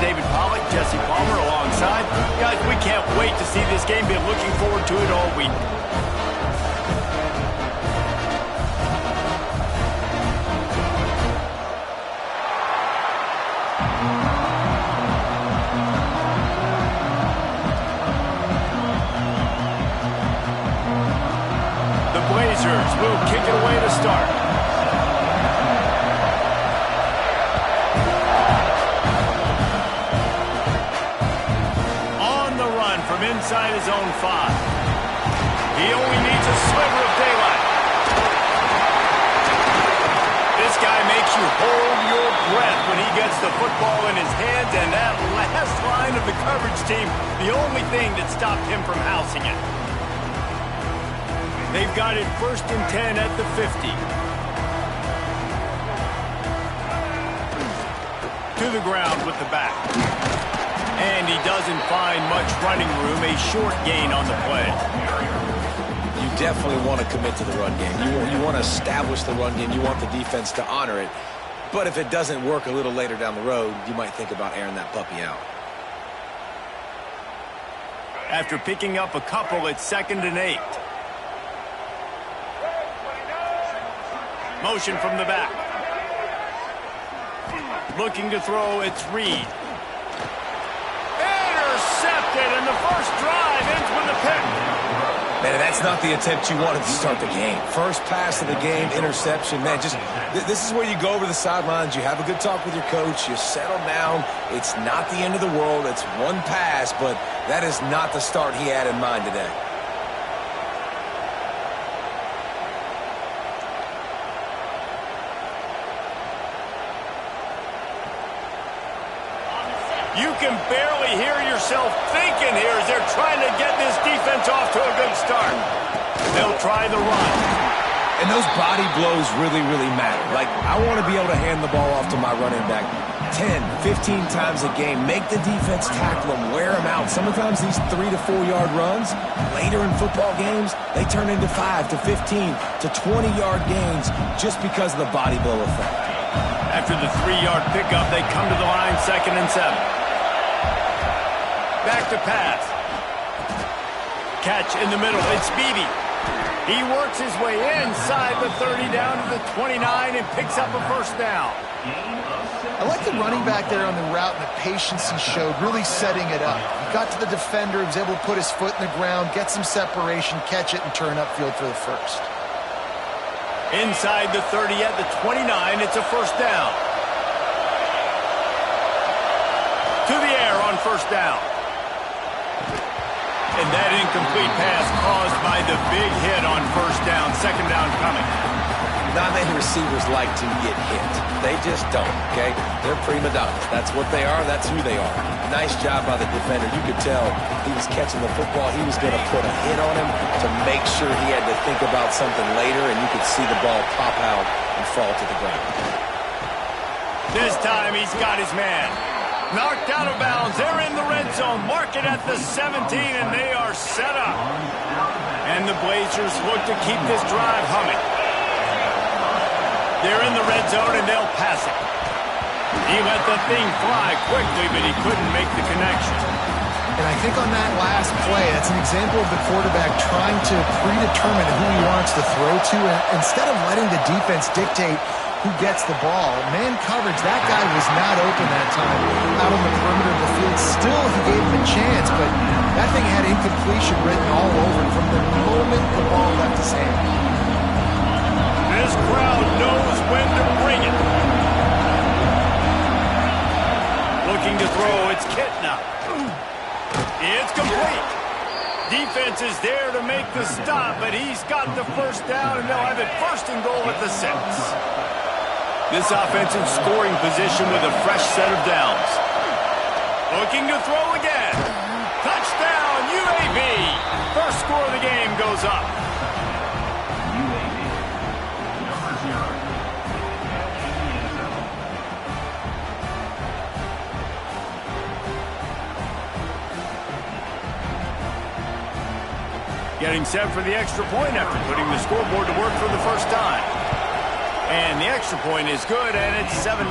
David Pollack, Jesse Palmer alongside. Guys, we can't wait to see this game. Been looking forward to it all week. The Blazers will kick it away to start. From inside his own 5. He only needs a sliver of daylight. This guy makes you hold your breath when he gets the football in his hands, and that last line of the coverage team, the only thing that stopped him from housing it. They've got it 1st and 10 at the 50. To the ground with the back. And he doesn't find much running room, a short gain on the play. You definitely want to commit to the run game. You want to establish the run game. You want the defense to honor it. But if it doesn't work a little later down the road, you might think about airing that puppy out. After picking up a couple, it's 2nd and 8. Motion from the back. Looking to throw, it's Reed. Intercepted, and the first drive ends with a pick. Man, that's not the attempt you wanted to start the game. First pass of the game, interception. Man, this is where you go over the sidelines. You have a good talk with your coach. You settle down. It's not the end of the world. It's one pass, but that is not the start he had in mind today. You can barely hear yourself thinking here as they're trying to get this defense off to a good start. They'll try the run. And those body blows really, really matter. Like, I want to be able to hand the ball off to my running back 10, 15 times a game. Make the defense tackle him, wear him out. Sometimes these 3 to 4 yard runs, later in football games, they turn into 5 to 15 to 20 yard gains just because of the body blow effect. After the 3-yard pickup, they come to the line 2nd and 7. Back to pass. Catch in the middle. It's Beebe. He works his way inside the 30 down to the 29 and picks up a first down. I like the running back there on the route and the patience he showed, really setting it up. He got to the defender, he was able to put his foot in the ground, get some separation, catch it, and turn upfield for the first. Inside the 30 at the 29, it's a first down. To the air on first down. And that incomplete pass caused by the big hit on first down. 2nd down coming. Not many receivers like to get hit. They just don't, okay? They're prima donnas. That's what they are. That's who they are. Nice job by the defender. You could tell he was catching the football. He was going to put a hit on him to make sure he had to think about something later, and you could see the ball pop out and fall to the ground. This time he's got his man. Knocked out of bounds. They're in the red zone. Mark it at the 17, and they are set up. And the Blazers look to keep this drive humming. They're in the red zone, and they'll pass it. He let the thing fly quickly, but he couldn't make the connection. And I think on that last play, that's an example of the quarterback trying to predetermine who he wants to throw to, and instead of letting the defense dictate who gets the ball. Man coverage, that guy was not open that time out on the perimeter of the field. Still, he gave him a chance, but that thing had incompletion written all over it from the moment the ball left his hand. This crowd knows when to bring it. Looking to throw, it's Kitna. It's complete. Defense is there to make the stop, but he's got the first down, and they'll have it 1st and goal at the 6. This offensive scoring position with a fresh set of downs. Looking to throw again. Touchdown, UAB. First score of the game goes up. Getting set for the extra point after putting the scoreboard to work for the first time. And the extra point is good, and it's 7-0.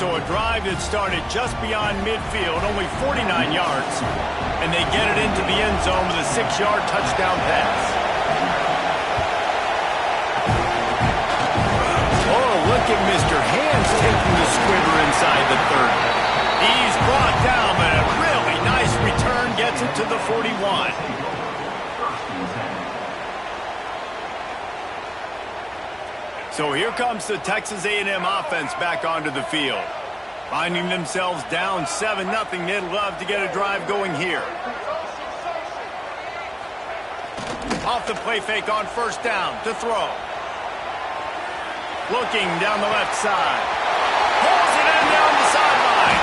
So a drive that started just beyond midfield, only 49 yards, and they get it into the end zone with a 6-yard touchdown pass. Oh, look at Mr. Hands taking the squibber inside the 30. He's brought down, but a really nice return gets him to the 41. So here comes the Texas A&M offense back onto the field. Finding themselves down 7-0, they'd love to get a drive going here. Off the play fake on first down to throw. Looking down the left side. Pulls it in down the sideline.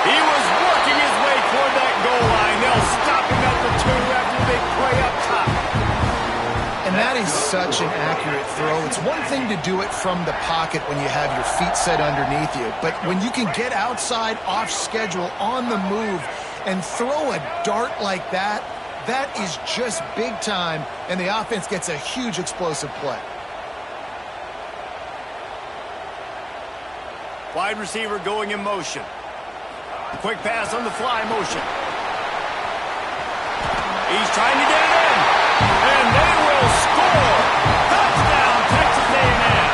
He was working his way toward that goal line. They'll stop him at the 2 after the big play up top. And that is such an accurate throw. It's one thing to do it from the pocket when you have your feet set underneath you, but when you can get outside, off schedule, on the move, and throw a dart like that, that is just big time, and the offense gets a huge explosive play. Wide receiver going in motion. Quick pass on the fly motion. He's trying to get it in. And they will score. Touchdown, Texas A&M.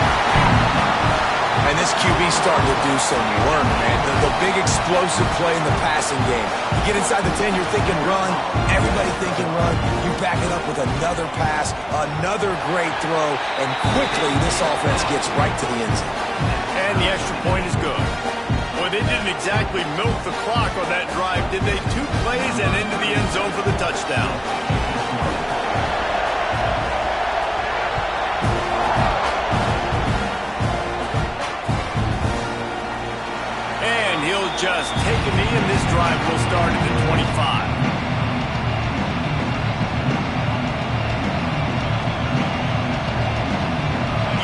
And this QB starting to do some work, man. The big explosive play in the passing game. You get inside the 10, you're thinking run. Everybody thinking run. You back it up with another pass, another great throw, and quickly this offense gets right to the end zone. And the extra point is good. Well, they didn't exactly milk the clock on that drive, did they? 2 plays and into the end zone for the touchdown. And he'll just take a knee, and this drive will start at the 25.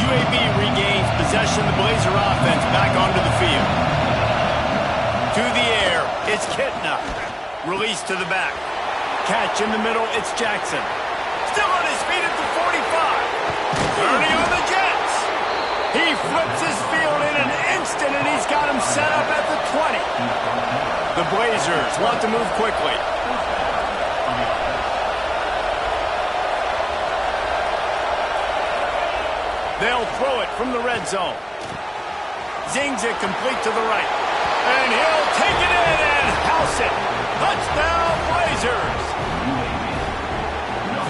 UAB regains possession. The Blazer offense back onto the field. To the air, it's Kitna. Release to the back. Catch in the middle, it's Jackson. Still on his feet at the 45. Turning on the Jets. He flips his field in an instant, and he's got him set up at the 20. The Blazers want to move quickly. They'll throw it from the red zone. Zings it complete to the right. And he'll take it in and house it. Touchdown, Blazers.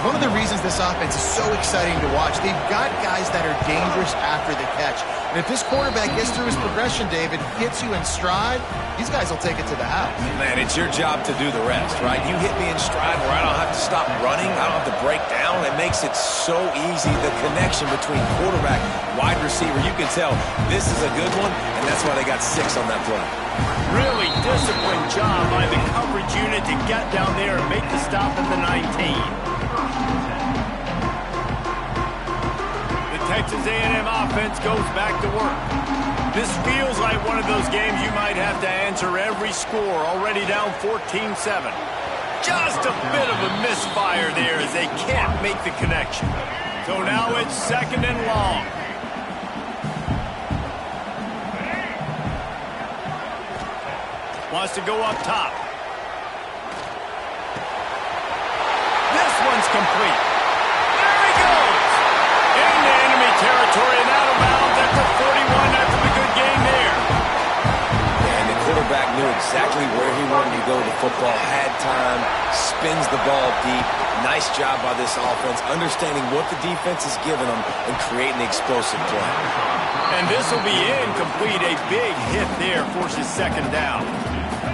One of the reasons this offense is so exciting to watch, they've got guys that are dangerous after the catch. And if this quarterback gets through his progression, David, hits you in stride, these guys will take it to the house. Man, it's your job to do the rest, right? You hit me in stride where I don't have to stop running. I don't have to break down. It makes it so easy. The connection between quarterback, wide receiver, you can tell this is a good one, and that's why they got 6 on that play. Really disciplined job by the coverage unit to get down there and make the stop at the 19. The Texas A&M offense goes back to work. This feels like one of those games you might have to answer every score, already down 14-7. Just a bit of a misfire there as they can't make the connection. So now it's 2nd and long. Wants to go up top. This one's complete. There he goes. Into enemy territory and out of bounds at the 41 after the good game there. And the quarterback knew exactly where he wanted to go. The football had time, spins the ball deep. Nice job by this offense, understanding what the defense is giving them and creating the explosive play. And this will be incomplete. A big hit there forces 2nd down.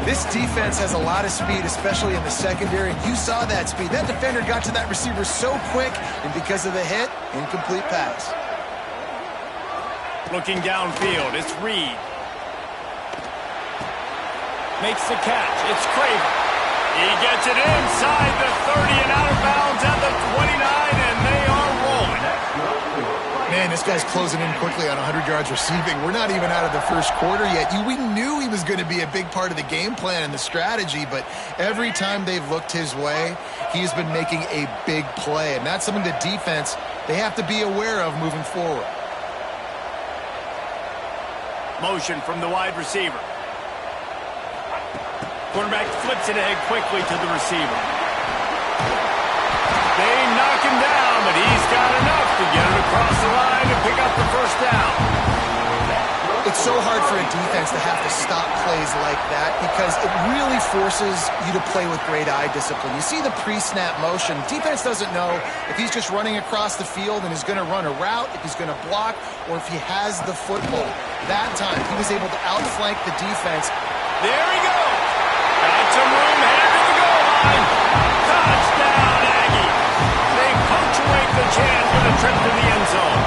This defense has a lot of speed, especially in the secondary. You saw that speed. That defender got to that receiver so quick, and because of the hit, incomplete pass. Looking downfield, it's Reed. Makes the catch. It's Craven. He gets it inside the 30 and out of bounds at the 29, and they are rolling. Man, this guy's closing in quickly on 100 yards receiving. We're not even out of the first quarter yet. We knew he was going to be a big part of the game plan and the strategy, but every time they've looked his way, he's been making a big play, and that's something the defense, they have to be aware of moving forward. Motion from the wide receiver. Quarterback flips it ahead quickly to the receiver. They knock him down, but he's got enough to get it across the line and pick up the first down. It's so hard for a defense to have to stop plays like that because it really forces you to play with great eye discipline. You see the pre-snap motion. Defense doesn't know if he's just running across the field and is going to run a route, if he's going to block, or if he has the football. That time, he was able to outflank the defense. There he goes. Got some room headed to the goal line. Touchdown, Aggie. They punctuate the chance for the trip to the end zone.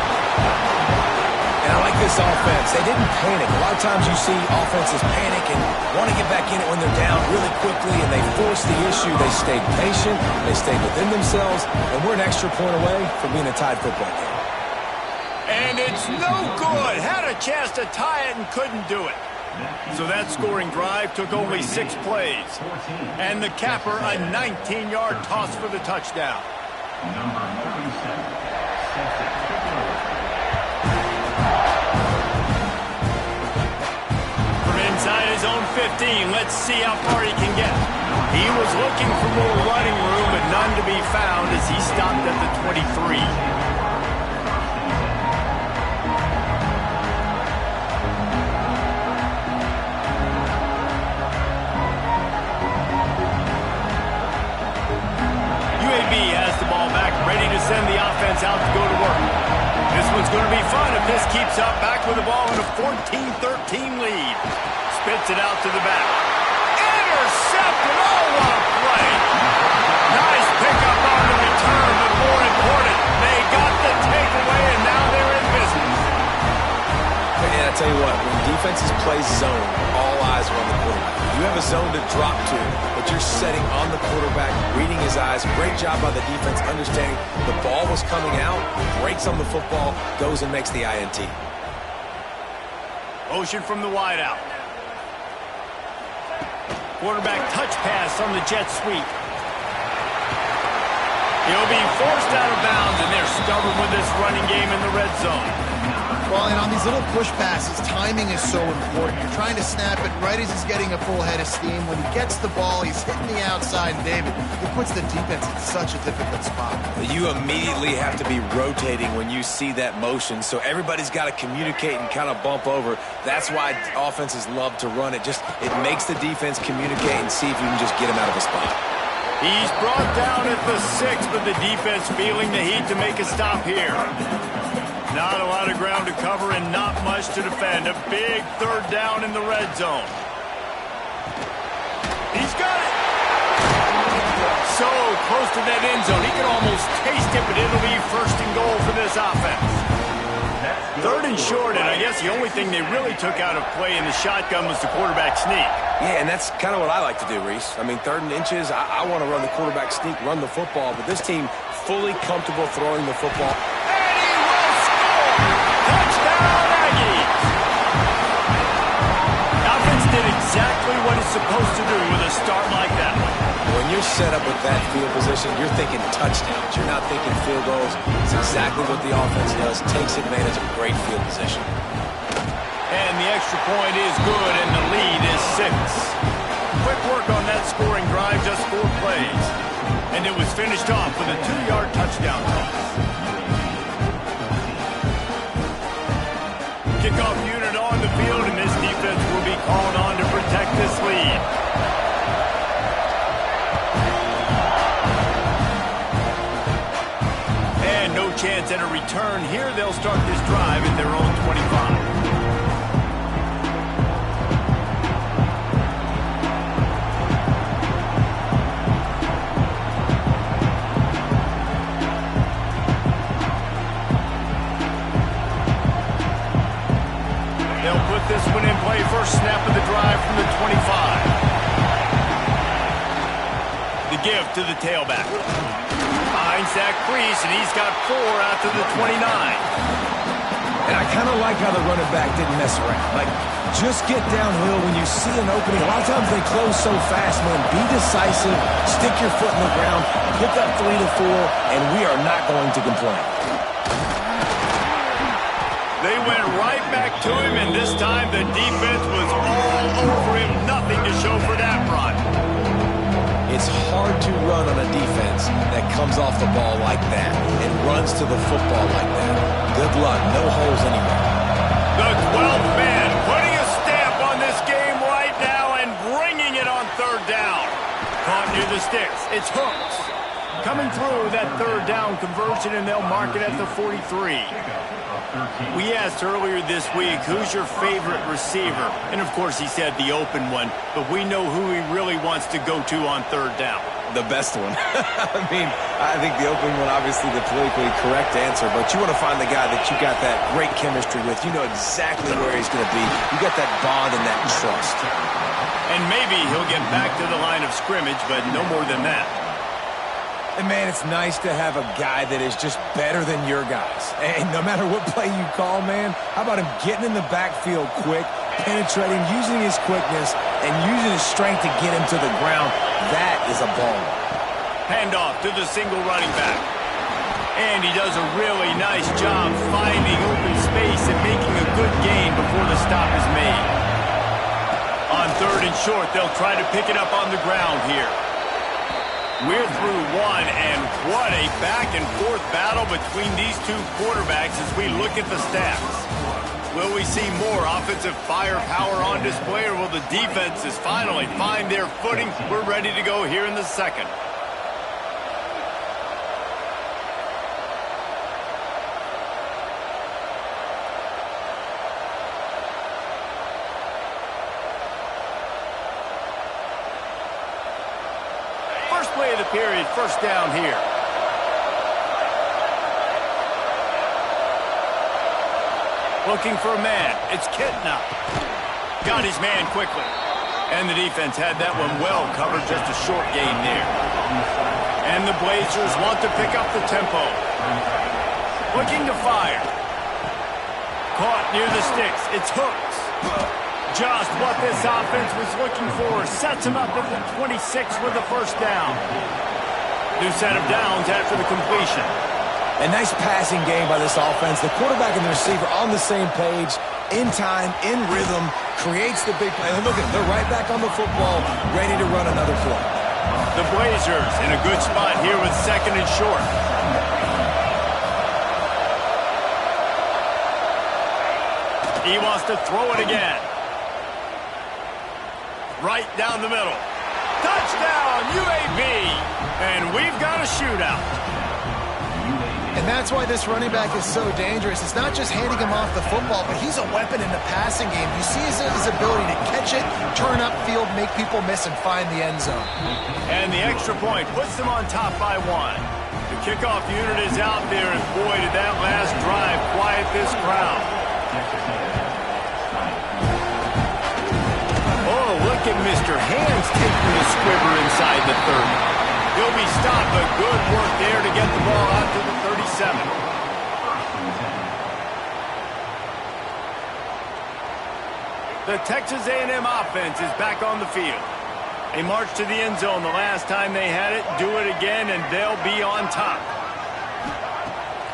And I like this offense. They didn't panic. A lot of times you see offenses panic and want to get back in it when they're down really quickly, and they force the issue. They stayed patient. They stayed within themselves, and we're an extra point away from being a tied football game. And it's no good. Had a chance to tie it and couldn't do it. So that scoring drive took only 6 plays. And the capper, a 19-yard toss for the touchdown. From inside his own 15, let's see how far he can get. He was looking for more running room, but none to be found as he stopped at the 23. Has the ball back, ready to send the offense out to go to work. This one's going to be fun if this keeps up. Back with the ball in a 14-13 lead. Spits it out to the back. Intercepted! Oh, what a play! Nice pickup on the return, but more important, they got the takeaway, and now they're in business. And I tell you what, when defenses play zone, all eyes are on the quarterback. You have a zone to drop to, but you're setting on the quarterback, reading his eyes. Great job by the defense, understanding the ball was coming out, breaks on the football, goes and makes the INT. Motion from the wideout. Quarterback touch pass on the jet sweep. He'll be forced out of bounds, and they're stubborn with this running game in the red zone. Well, and on these little push passes, timing is so important. You're trying to snap it right as he's getting a full head of steam. When he gets the ball, he's hitting the outside, and David, it puts the defense in such a difficult spot. You immediately have to be rotating when you see that motion, so everybody's got to communicate and kind of bump over. That's why offenses love to run it. It makes the defense communicate and see if you can just get him out of a spot. He's brought down at the 6, but the defense feeling the heat to make a stop here. Not a lot of ground to cover and not much to defend. A big third down in the red zone. He's got it. So close to that end zone. He can almost taste it, but it'll be first and goal for this offense. Third and short, and I guess the only thing they really took out of play in the shotgun was the quarterback sneak. Yeah, and that's kind of what I like to do, Reese. I mean, 3rd and inches, I want to run the quarterback sneak, run the football, but this team fully comfortable throwing the football. Touchdown, Aggies! Offense did exactly what it's supposed to do with a start like that. When you're set up with that field position, you're thinking touchdowns. You're not thinking field goals. It's exactly what the offense does. Takes advantage of great field position. And the extra point is good, and the lead is 6. Quick work on that scoring drive, just 4 plays. And it was finished off with a 2-yard touchdown toss. Kickoff unit on the field, and this defense will be called on to protect this lead. And no chance at a return here. They'll start this drive at their own 25. This one in play, first snap of the drive from the 25. The give to the tailback. Finds Zach Priest, and he's got 4 out to the 29. And I kind of like how the running back didn't mess around. Like, just get downhill when you see an opening. A lot of times they close so fast, man. Be decisive, stick your foot in the ground, pick up 3 to 4, and we are not going to complain. They went right back to him, and this time the defense was all over him. Nothing to show for that run. It's hard to run on a defense that comes off the ball like that and runs to the football like that. Good luck. No holes anywhere. The 12th man putting a stamp on this game right now and bringing it on third down. Caught near the sticks. It's Hooks. Coming through that third down conversion, and they'll mark it at the 43. We asked earlier this week, who's your favorite receiver? And, of course, he said the open one, but we know who he really wants to go to on third down. The best one. I mean, I think the open one, obviously the politically correct answer, but you want to find the guy that you got that great chemistry with. You know exactly where he's going to be. You got that bond and that trust. And maybe he'll get back to the line of scrimmage, but no more than that. And, man, it's nice to have a guy that is just better than your guys. And no matter what play you call, man, how about him getting in the backfield quick, penetrating, using his quickness, and using his strength to get him to the ground? That is a baller. Handoff to the single running back. And he does a really nice job finding open space and making a good gain before the stop is made. On third and short, they'll try to pick it up on the ground here. We're through one, and what a back-and-forth battle between these two quarterbacks as we look at the stats. Will we see more offensive firepower on display, or will the defenses finally find their footing? We're ready to go here in the second. Play of the period, first down here. Looking for a man. It's Kitna. Got his man quickly. And the defense had that one well covered, just a short gain there. And the Blazers want to pick up the tempo. Looking to fire. Caught near the sticks. It's Hooks. Just what this offense was looking for. Sets him up at the 26 with the first down. New set of downs after the completion. A nice passing game by this offense. The quarterback and the receiver on the same page, in time, in rhythm, creates the big play. And look at them. They're right back on the football, ready to run another play. The Blazers in a good spot here with second and short. He wants to throw it again. Right down the middle. Touchdown, UAB! And we've got a shootout. And that's why this running back is so dangerous. It's not just handing him off the football, but he's a weapon in the passing game. You see his ability to catch it, turn upfield, make people miss, and find the end zone. And the extra point puts them on top by one. The kickoff unit is out there, and boy, did that last drive quiet this crowd. Look at Mr. Hands taking the squibber inside the 30. He'll be stopped, but good work there to get the ball out to the 37. The Texas A&M offense is back on the field. They marched to the end zone the last time they had it. Do it again, and they'll be on top.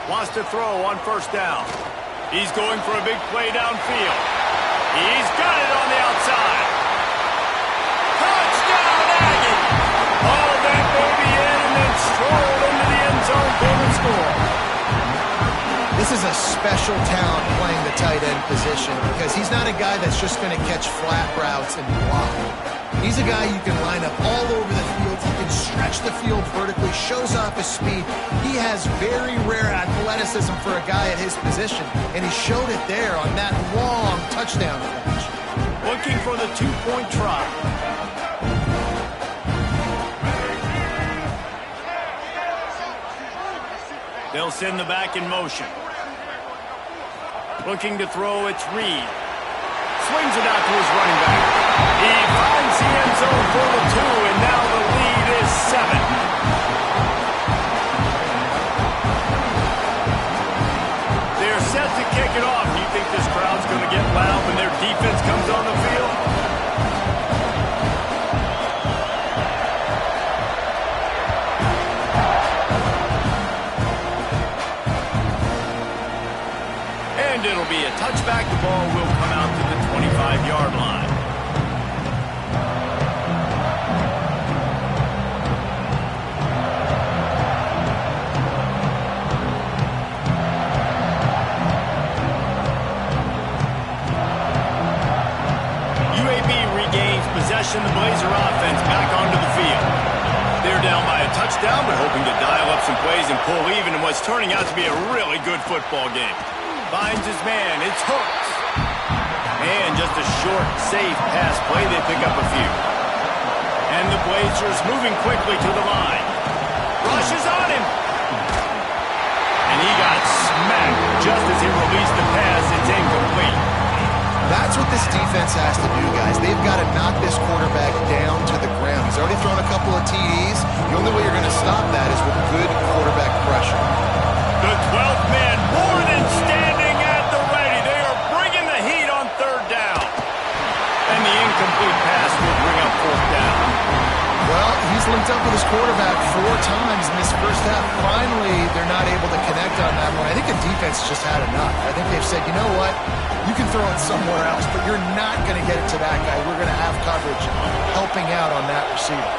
Wants to throw on first down. He's going for a big play downfield. He's got it on the outside. Touchdown, Aggie! Haul that baby in and then stroll into the end zone for the score. This is a special talent playing the tight end position because he's not a guy that's just going to catch flat routes and block. He's a guy you can line up all over the field. He can stretch the field vertically, shows off his speed. He has very rare athleticism for a guy at his position, and he showed it there on that long touchdown catch. Looking for the two-point try. They'll send the back in motion. Looking to throw, it's Reed. Swings it out to his running back. He finds the end zone for the 2, and now the lead is 7. They're set to kick it off. Do you think this crowd's going to get loud when their defense comes on the field? And it'll be a touchdown. touchback, the ball will come out to the 25-yard line. Possession, the Blazer offense back onto the field. They're down by a touchdown, but hoping to dial up some plays and pull even in what's turning out to be a really good football game. Finds his man, it's Hooks. And just a short, safe pass play, they pick up a few. And the Blazers moving quickly to the line. Rushes on him. And he got smacked just as he released the pass. It's incomplete. That's what this defense has to do, guys. They've got to knock this quarterback down to the ground. He's already thrown a couple of TDs. The only way you're going to stop that is with good quarterback pressure. The 12th man more than standing at the ready. They are bringing the heat on third down. And the incomplete pass will bring up fourth down. Well, he's linked up with his quarterback 4 times in this first half. Finally, they're not able to connect on that one. I think the defense just had enough. I think they've said, you know what? You can throw it somewhere else, but you're not going to get it to that guy. We're going to have coverage helping out on that receiver.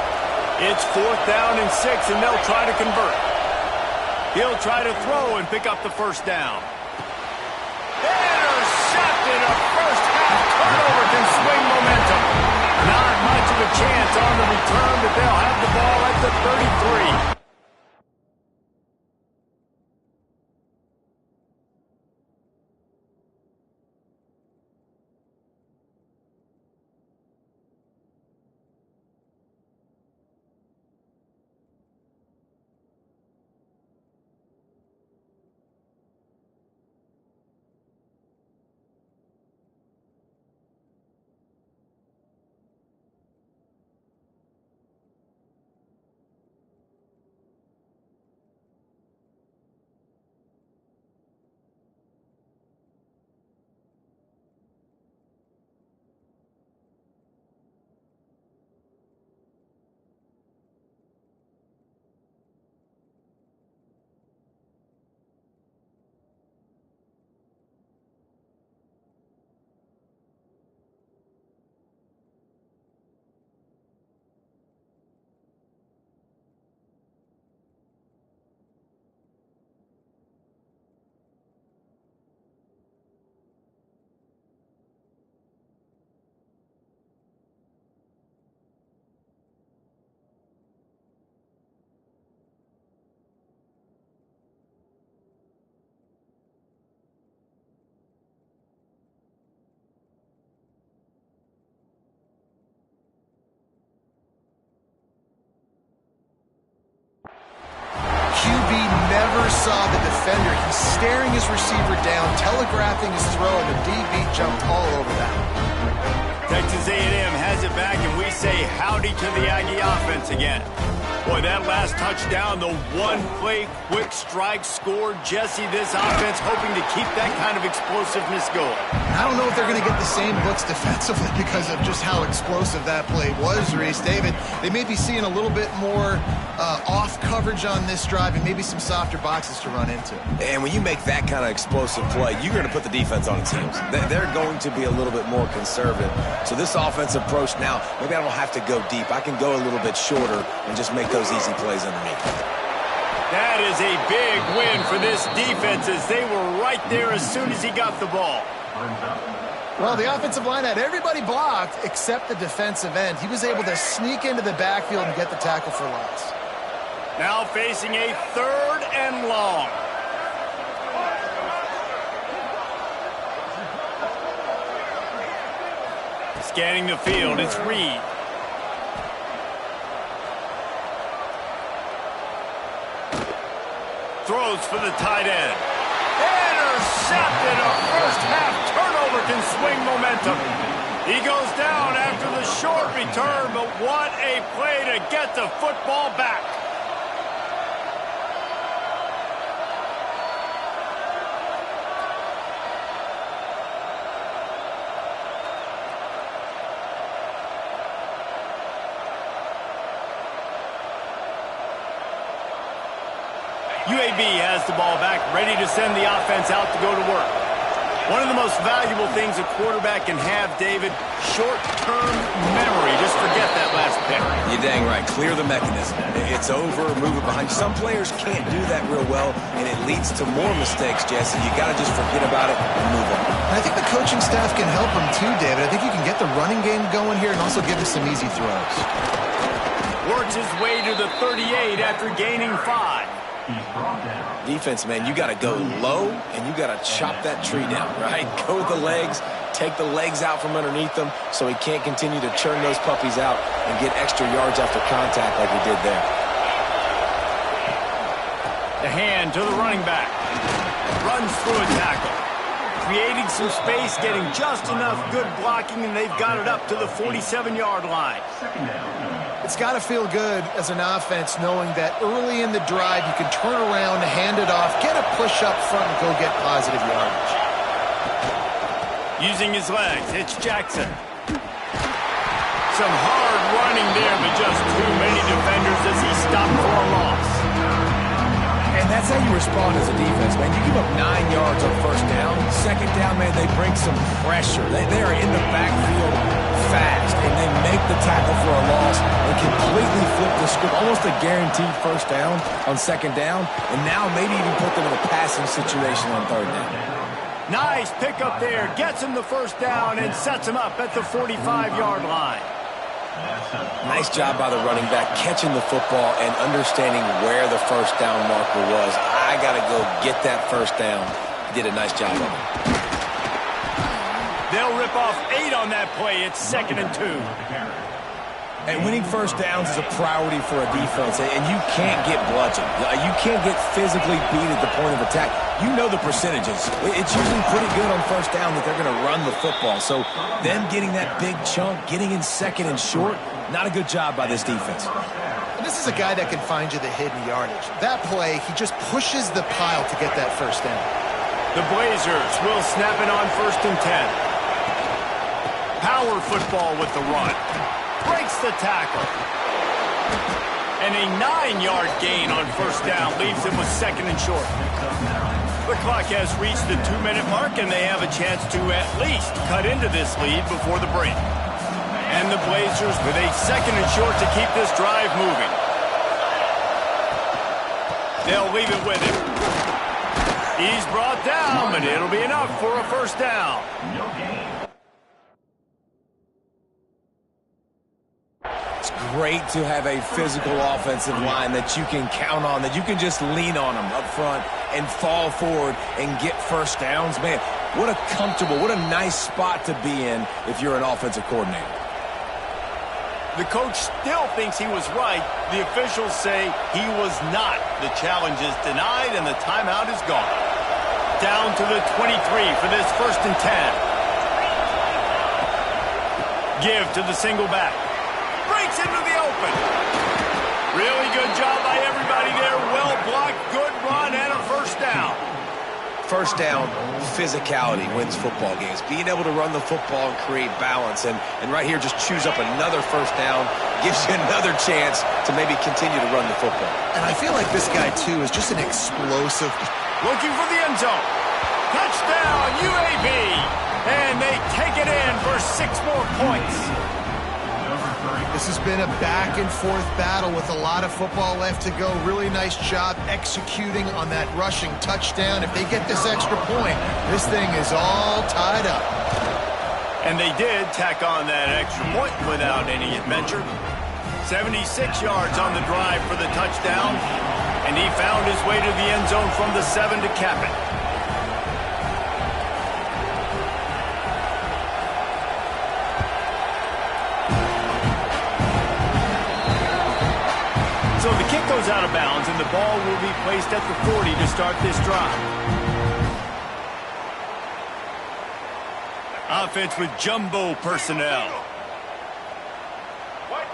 It's fourth down and 6, and they'll try to convert. He'll try to throw and pick up the first down. Intercepted. A first half turnover can swing momentum. Not much of a chance on the return, but they'll have the ball at the 33. QB never saw the defender. He's staring his receiver down, telegraphing his throw, and the DB jumped all over that. Texas A&M has it back, and we say howdy to the Aggie offense again. Boy, that last touchdown, the one-play quick strike scored. Jesse, this offense hoping to keep that kind of explosiveness going. I don't know if they're going to get the same looks defensively because of just how explosive that play was, Reese. David, they may be seeing a little bit more off coverage on this drive and maybe some softer boxes to run into. And when you make that kind of explosive play, you're going to put the defense on its heels. They're going to be a little bit more conservative. So this offensive approach now, maybe I don't have to go deep. I can go a little bit shorter and just make those easy plays underneath. That is a big win for this defense as they were right there as soon as he got the ball. Well, the offensive line had everybody blocked except the defensive end. He was able to sneak into the backfield and get the tackle for loss. Now facing a 3rd and long. Scanning the field, it's Reed. Throws for the tight end. Intercepted. A first half turnover can swing momentum. He goes down after the short return, but what a play to get the football back. UAB has the ball back, ready to send the offense out to go to work. One of the most valuable things a quarterback can have, David, short-term memory. Just forget that last pick. You're dang right. Clear the mechanism. It's over, move it behind. Some players can't do that real well, and it leads to more mistakes, Jesse. You got to just forget about it and move on. And I think the coaching staff can help him too, David. I think you can get the running game going here and also give him some easy throws. Works his way to the 38 after gaining 5. Defense, man, you got to go low, and you got to chop that tree down, right? Go with the legs, take the legs out from underneath them so he can't continue to churn those puppies out and get extra yards after contact like he did there. The hand to the running back. Runs through a tackle. Creating some space, getting just enough good blocking, and they've got it up to the 47-yard line. It's got to feel good as an offense knowing that early in the drive you can turn around, hand it off, get a push up front, and go get positive yardage. Using his legs, it's Jackson. Some hard running there, but just too many defenders as he stopped for a loss. And that's how you respond as a defense, man. You give up 9 yards on first down. Second down, man, they bring some pressure. They are in the backfield fast, and they make the tackle for a loss and completely flip the script. Almost a guaranteed first down on second down, and now maybe even put them in a passing situation on third down. Nice pickup there. Gets him the first down and sets him up at the 45-yard line. Nice job by the running back catching the football and understanding where the first down marker was. I got to go get that first down. He did a nice job of it. They'll rip off 8 on that play. It's 2nd and 2. And winning first downs is a priority for a defense, and you can't get bludgeoned. You can't get physically beat at the point of attack. You know the percentages. It's usually pretty good on first down that they're going to run the football. So them getting that big chunk, getting in 2nd and short, not a good job by this defense. And this is a guy that can find you the hidden yardage. That play, he just pushes the pile to get that first down. The Blazers will snap it on 1st and 10. Power football with the run. Breaks the tackle. And a 9-yard gain on first down leaves him with 2nd and short. The clock has reached the 2-minute mark, and they have a chance to at least cut into this lead before the break. And the Blazers with a 2nd and short to keep this drive moving. They'll leave it with him. He's brought down, but it'll be enough for a first down. Great to have a physical offensive line that you can count on, that you can just lean on them up front and fall forward and get first downs. Man, what a comfortable, what a nice spot to be in if you're an offensive coordinator. The coach still thinks he was right. The officials say he was not. The challenge is denied and the timeout is gone. Down to the 23 for this 1st and 10. Give to the single back. Breaks into the open. Really good job by everybody there. Well blocked, good run, and a first down. First down, physicality wins football games. Being able to run the football and create balance. And right here, just choose up another first down. Gives you another chance to maybe continue to run the football. And I feel like this guy, too, is just an explosive. Looking for the end zone. Touchdown, UAB. And they take it in for 6 more points. This has been a back-and-forth battle with a lot of football left to go. Really nice job executing on that rushing touchdown. If they get this extra point, this thing is all tied up. And they did tack on that extra point without any adventure. 76 yards on the drive for the touchdown. And he found his way to the end zone from the 7 to cap it. So the kick goes out of bounds, and the ball will be placed at the 40 to start this drive. Offense with jumbo personnel. White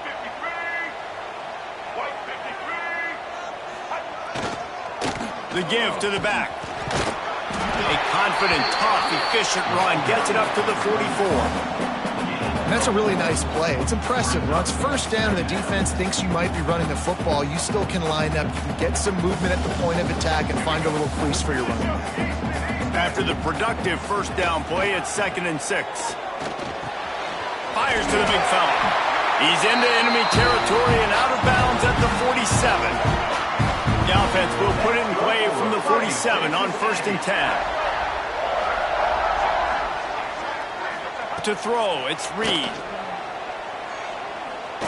53. The give to the back. A confident, tough, efficient run gets it up to the 44. And that's a really nice play. It's impressive. When it's first down and the defense thinks you might be running the football, you still can line up. You can get some movement at the point of attack and find a little crease for your running back. After the productive first down play, it's 2nd and 6. Fires to the big fella. He's into enemy territory and out of bounds at the 47. The offense will put it in play from the 47 on 1st and 10. To throw, it's Reed.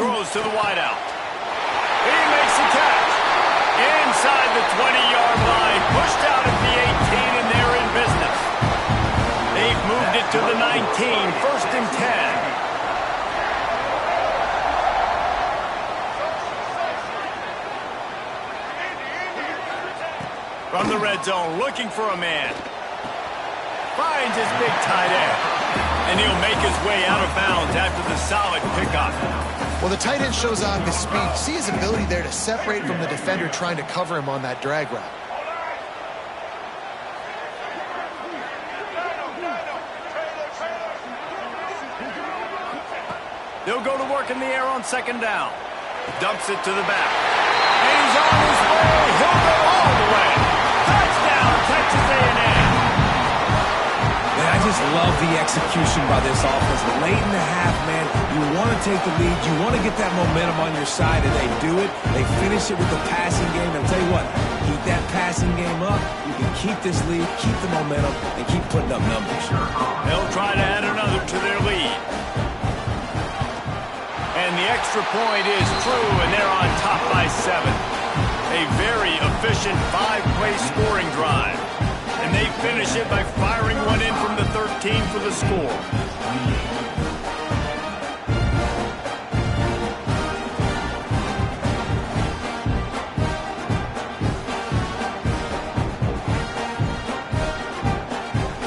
Throws to the wideout. He makes the catch. Inside the 20-yard line. Pushed out at the 18, and they're in business. They've moved it to the 19. 1st and 10. From the red zone, looking for a man. Finds his big tight end. And he'll make his way out of bounds after the solid pickup. Well, the tight end shows off his speed. See his ability there to separate from the defender trying to cover him on that drag route. They'll go to work in the air on 2nd down. Dumps it to the back. And he's on his way. He'll go all the way. Touchdown, Texas A&M. Man, I just love the execution by this offense. Late in the half, man, you want to take the lead. You want to get that momentum on your side, and they do it. They finish it with the passing game. And I'll tell you what, keep that passing game up. You can keep this lead, keep the momentum, and keep putting up numbers. They'll try to add another to their lead. And the extra point is true, and they're on top by 7. A very efficient 5-play scoring drive. And they finish it by firing one in from the 13 for the score.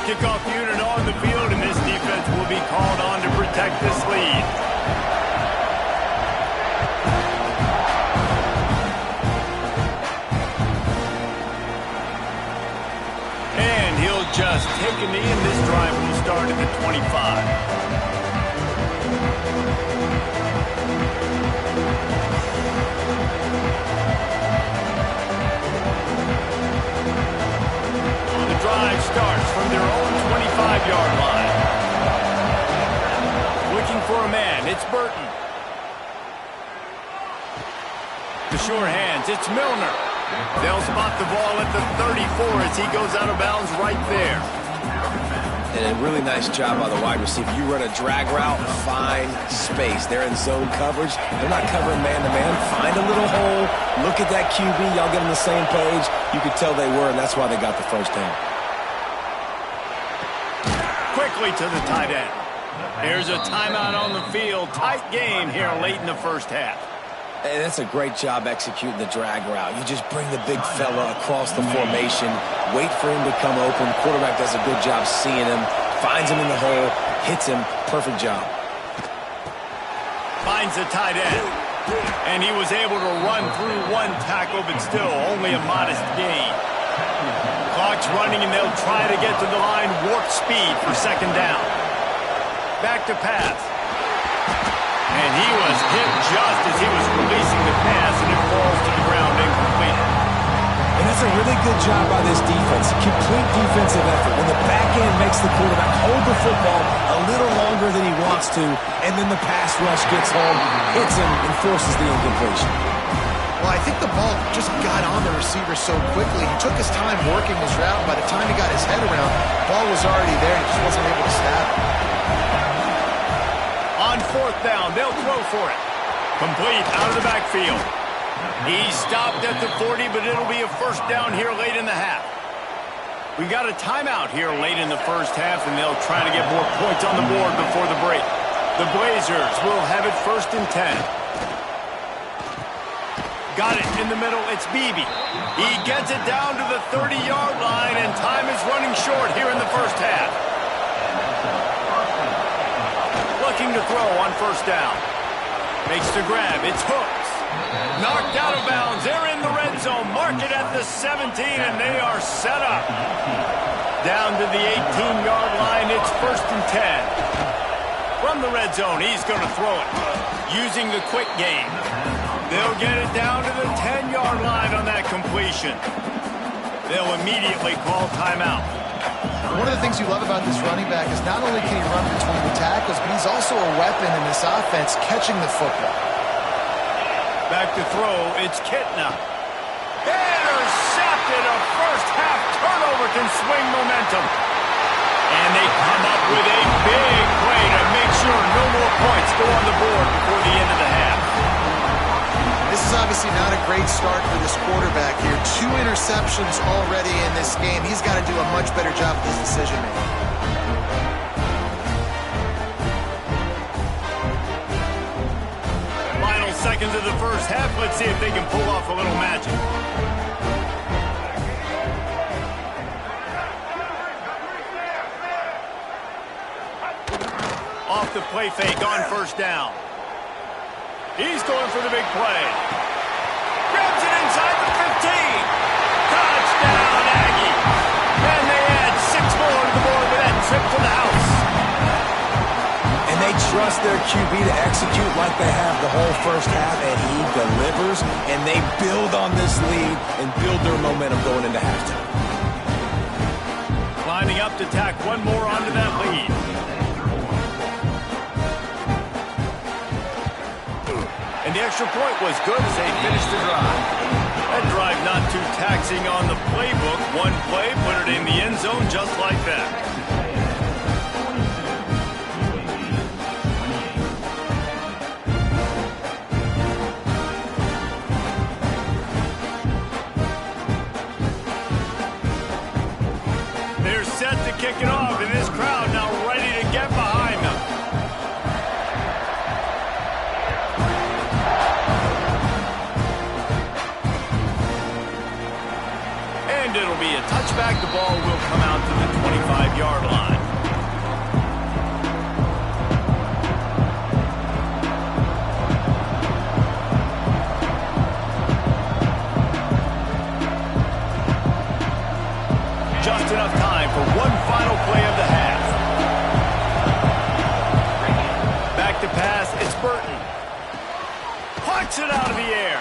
Kickoff unit on the field, and this defense will be called on to protect this lead. Just take a knee, and this drive will start at the 25. The drive starts from their own 25-yard line. Looking for a man, it's Burton. The sure hands, it's Milner. They'll spot the ball at the 34 as he goes out of bounds right there. And a really nice job by the wide receiver. You run a drag route, find space. They're in zone coverage. They're not covering man-to-man. Find a little hole. Look at that QB. Y'all get on the same page. You could tell they were, and that's why they got the first down. Quickly to the tight end. There's a timeout on the field. Tight game here late in the first half. And that's a great job executing the drag route. You just bring the big fella across the formation, wait for him to come open. Quarterback does a good job seeing him, finds him in the hole, hits him. Perfect job. Finds the tight end. And he was able to run through one tackle, but still only a modest gain. Clock's running, and they'll try to get to the line. Warp speed for 2nd down. Back to pass. And he was hit just as he was releasing the pass, and it falls to the ground incomplete. And that's a really good job by this defense. Complete defensive effort. When the back end makes the quarterback hold the football a little longer than he wants to, and then the pass rush gets home, hits him, and forces the incompletion. Well, I think the ball just got on the receiver so quickly. He took his time working his route. By the time he got his head around, the ball was already there, and he just wasn't able to stab it. On 4th down, they'll throw for it. Complete out of the backfield. He's stopped at the 40, but it'll be a first down here late in the half. We got a timeout here late in the first half, and they'll try to get more points on the board before the break. The Blazers will have it 1st and 10. Got it in the middle, it's Beebe. He gets it down to the 30-yard line, and time is running short here in the first half. Looking to throw on 1st down. Makes the grab. It's Hooks. Knocked out of bounds. They're in the red zone. Mark it at the 17, and they are set up. Down to the 18-yard line. It's 1st and 10. From the red zone, he's going to throw it. Using the quick game. They'll get it down to the 10-yard line on that completion. They'll immediately call timeout. One of the things you love about this running back is not only can he run between the tackles, but he's also a weapon in this offense catching the football. Back to throw, it's Kitna. Intercepted. A first-half turnover can swing momentum. And they come up with a big play to make sure no more points go on the board before the end of the half. This is obviously not a great start for this quarterback here. 2 interceptions already in this game. He's got to do a much better job with his decision-making. Final seconds of the first half. Let's see if they can pull off a little magic. Off the play fake on first down. He's going for the big play. Grabs it inside the 15. Touchdown, Aggie. And they add 6 more to the board with that trip to the house. And they trust their QB to execute like they have the whole first half, and he delivers, and they build on this lead and build their momentum going into halftime. Lining up to tack one more onto that lead. And the extra point was good as they finished the drive. That drive not too taxing on the playbook. One play, put it in the end zone just like that. They're set to kick it off, and this crowd now ready to get behind them. And it'll be a touchback. The ball will come out to the 25-yard line. Just enough time for one final play of the half. Back to pass, it's Burton. Punts it out of the air.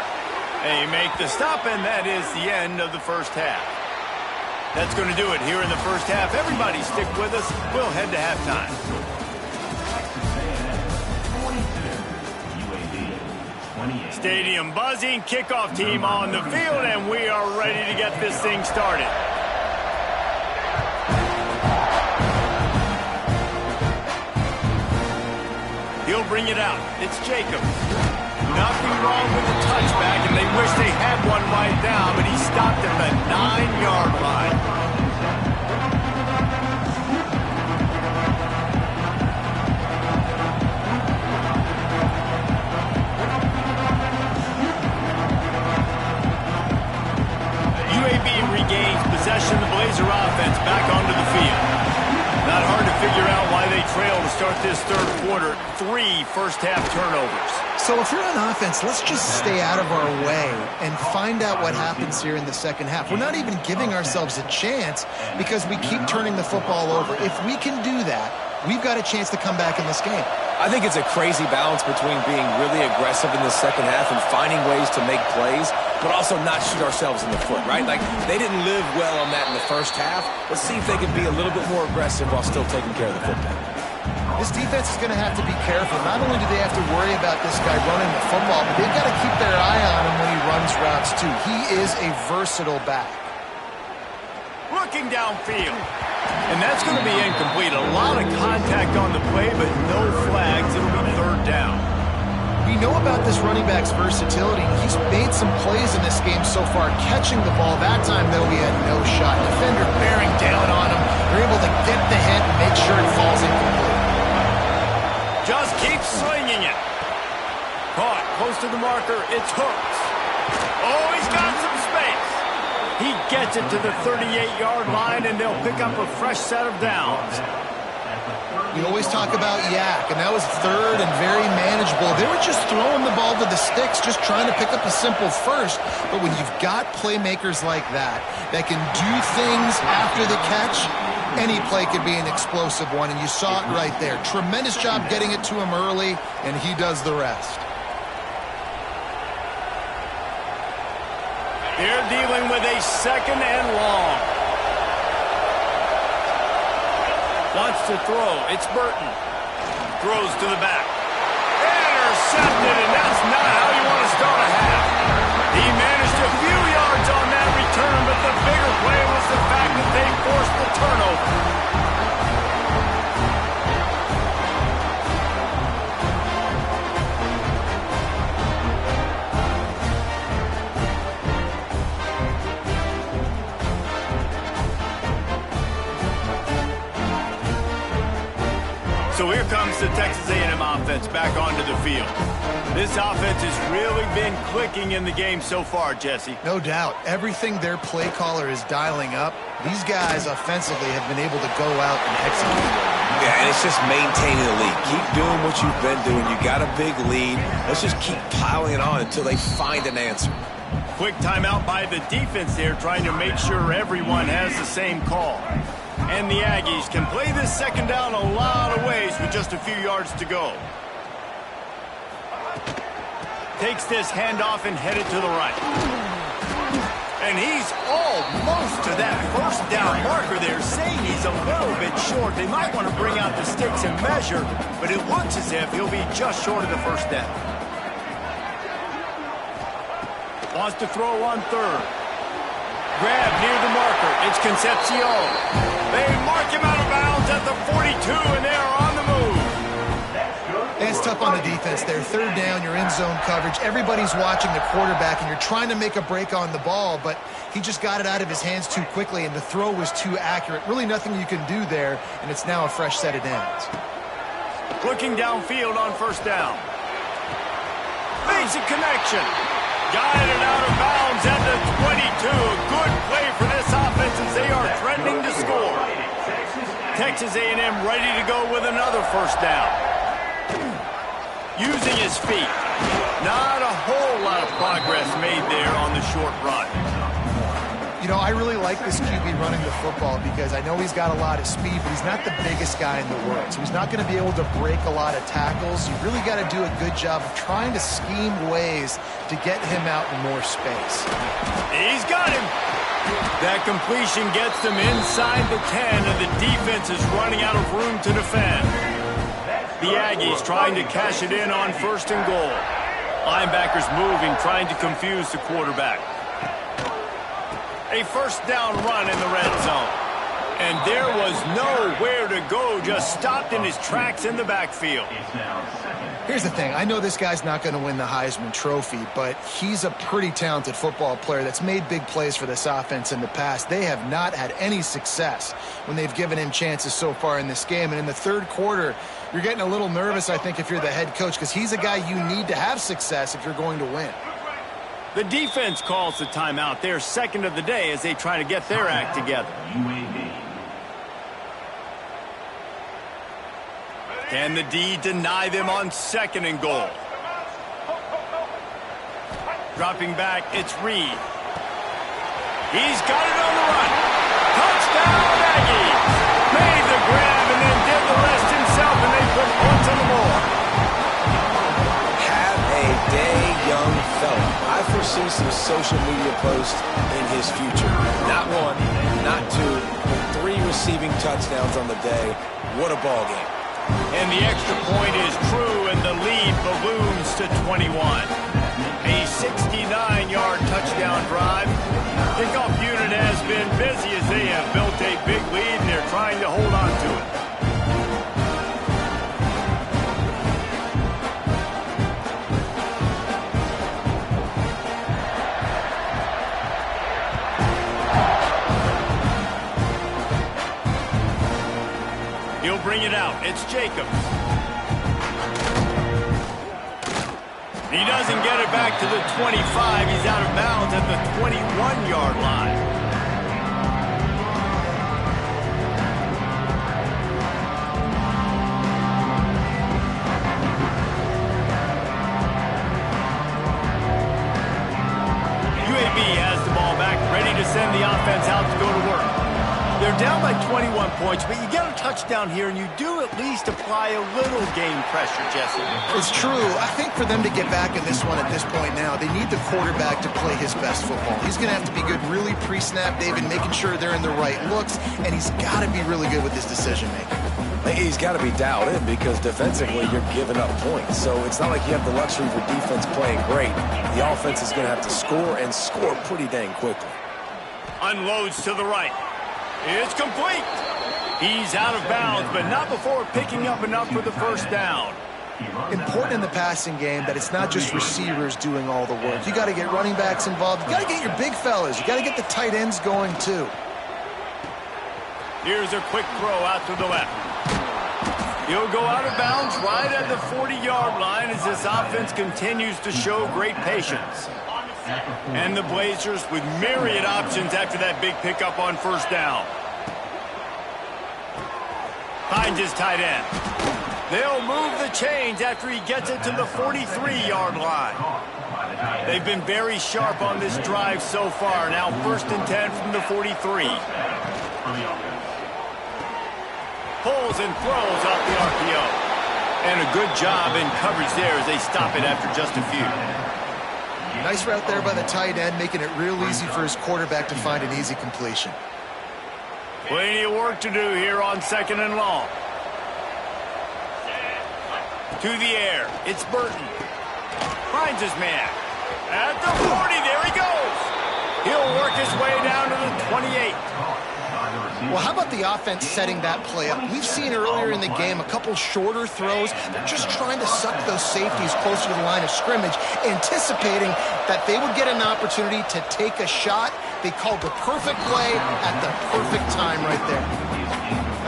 They make the stop, and that is the end of the first half. That's going to do it here in the first half. Everybody stick with us. We'll head to halftime. Stadium buzzing, kickoff team on the field, and we are ready to get this thing started. He'll bring it out. It's Jacobs. Nothing wrong with the touchback, and they wish they had one right now, but he stopped at the 9-yard line. UAB regains possession of the Blazer offense back onto the field. Not hard to figure out why they trail to start this third quarter. 3 first-half turnovers. So if you're on offense, let's just stay out of our way and find out what happens here in the second half. We're not even giving ourselves a chance because we keep turning the football over. If we can do that, we've got a chance to come back in this game. I think it's a crazy balance between being really aggressive in the second half and finding ways to make plays, but also not shoot ourselves in the foot, right? Like, they didn't live well on that in the first half. Let's see if they can be a little bit more aggressive while still taking care of the football. This defense is going to have to be careful. Not only do they have to worry about this guy running the football, but they've got to keep their eye on him when he runs routes, too. He is a versatile back. Looking downfield. And that's going to be incomplete. A lot of contact on the play, but no flags. It'll be third down. We know about this running back's versatility. He's made some plays in this game so far, catching the ball. That time, though, he had no shot. Defender bearing down on him. They're able to get the hit and make sure it falls incomplete. Just keep slinging it. Caught close to the marker. It's hooked. Oh, he's got some space. He gets it to the 38-yard line, and they'll pick up a fresh set of downs. We always talk about yak, and that was third and very manageable. They were just throwing the ball to the sticks, just trying to pick up a simple first. But when you've got playmakers like that can do things after the catch, any play could be an explosive one, and you saw it right there. Tremendous job getting it to him early, and he does the rest. They're dealing with a second and long. Wants to throw. It's Burton. Throws to the back. Intercepted, and that's not how you want to start a half. He managed a few yards on that return, but the bigger play was the fact that they forced the turnover. So here comes the Texas A&M offense back onto the field. This offense has really been clicking in the game so far, Jesse. No doubt. Everything their play caller is dialing up, these guys offensively have been able to go out and execute. Yeah, and it's just maintaining the lead. Keep doing what you've been doing. You got a big lead. Let's just keep piling it on until they find an answer. Quick timeout by the defense there, trying to make sure everyone has the same call. And the Aggies can play this second down a lot of ways with just a few yards to go. Takes this handoff and headed to the right. And he's almost to that first down marker there, saying he's a little bit short. They might want to bring out the sticks and measure, but it looks as if he'll be just short of the first down. Wants to throw on third. Grab near the marker. It's Concepcion. They mark him out of bounds at the 42, and they are on the move. It's tough on the defense there. Third down, you're in zone coverage. Everybody's watching the quarterback, and you're trying to make a break on the ball, but he just got it out of his hands too quickly, and the throw was too accurate. Really nothing you can do there, and it's now a fresh set of downs. Looking downfield on first down. Basic connection. Got it out of bounds at the 22. A good play for this offense as they are threatening to score. Texas A&M ready to go with another first down. Using his feet. Not a whole lot of progress made there on the short run. You know, I really like this QB running the football because I know he's got a lot of speed, but he's not the biggest guy in the world. So he's not going to be able to break a lot of tackles. You really got to do a good job of trying to scheme ways to get him out in more space. He's got him. That completion gets them inside the 10, and the defense is running out of room to defend. The Aggies trying to cash it in on first and goal. Linebackers moving, trying to confuse the quarterback. A first down run in the red zone. And there was nowhere to go, just stopped in his tracks in the backfield. Here's the thing. I know this guy's not going to win the Heisman Trophy, but he's a pretty talented football player that's made big plays for this offense in the past. They have not had any success when they've given him chances so far in this game. And in the third quarter, you're getting a little nervous, I think, if you're the head coach, because he's a guy you need to have success if you're going to win. The defense calls the timeout. They're second of the day as they try to get their act together. Can the D deny them on second and goal? Dropping back, it's Reed. He's got it on the run. Touchdown, Aggies! Made the grab and then did the rest himself, and they put points on the board. Have a day, young fella. I foresee some social media posts in his future. Not one, not two, but 3 receiving touchdowns on the day. What a ball game. And the extra point is true, and the lead balloons to 21. A 69-yard touchdown drive. Kickoff unit has been busy as they have built a big lead, and they're trying to hold on to it. He'll bring it out. It's Jacobs. He doesn't get it back to the 25. He's out of bounds at the 21-yard line. UAB has the ball back, ready to send the offense out to go to work. They're down by 21 points, but you get a touchdown here, and you do at least apply a little game pressure, Jesse. It's true. I think for them to get back in this one at this point now, they need the quarterback to play his best football. He's going to have to be good really pre-snap, David, making sure they're in the right looks, and he's got to be really good with his decision-making. He's got to be dialed in because defensively you're giving up points. So it's not like you have the luxury for defense playing great. The offense is going to have to score and score pretty dang quickly. Unloads to the right. It's complete. He's out of bounds, but not before picking up enough for the first down. Important in the passing game that it's not just receivers doing all the work. You got to get running backs involved. You got to get your big fellas. You got to get the tight ends going too. Here's a quick throw out to the left. He'll go out of bounds right at the 40-yard line as this offense continues to show great patience. And the Blazers with myriad options after that big pickup on first down. Finds his tight end. They'll move the chains after he gets it to the 43-yard line. They've been very sharp on this drive so far. Now 1st and 10 from the 43. Pulls and throws off the RPO. And a good job in coverage there as they stop it after just a few. Nice route there by the tight end, making it real easy for his quarterback to find an easy completion. Plenty of work to do here on 2nd and long. To the air, it's Burton. Finds his man. At the 40, there he goes. He'll work his way down to the 28. Well, how about the offense setting that play up? We've seen earlier in the game a couple shorter throws. They're just trying to suck those safeties closer to the line of scrimmage, anticipating that they would get an opportunity to take a shot. They called the perfect play at the perfect time right there.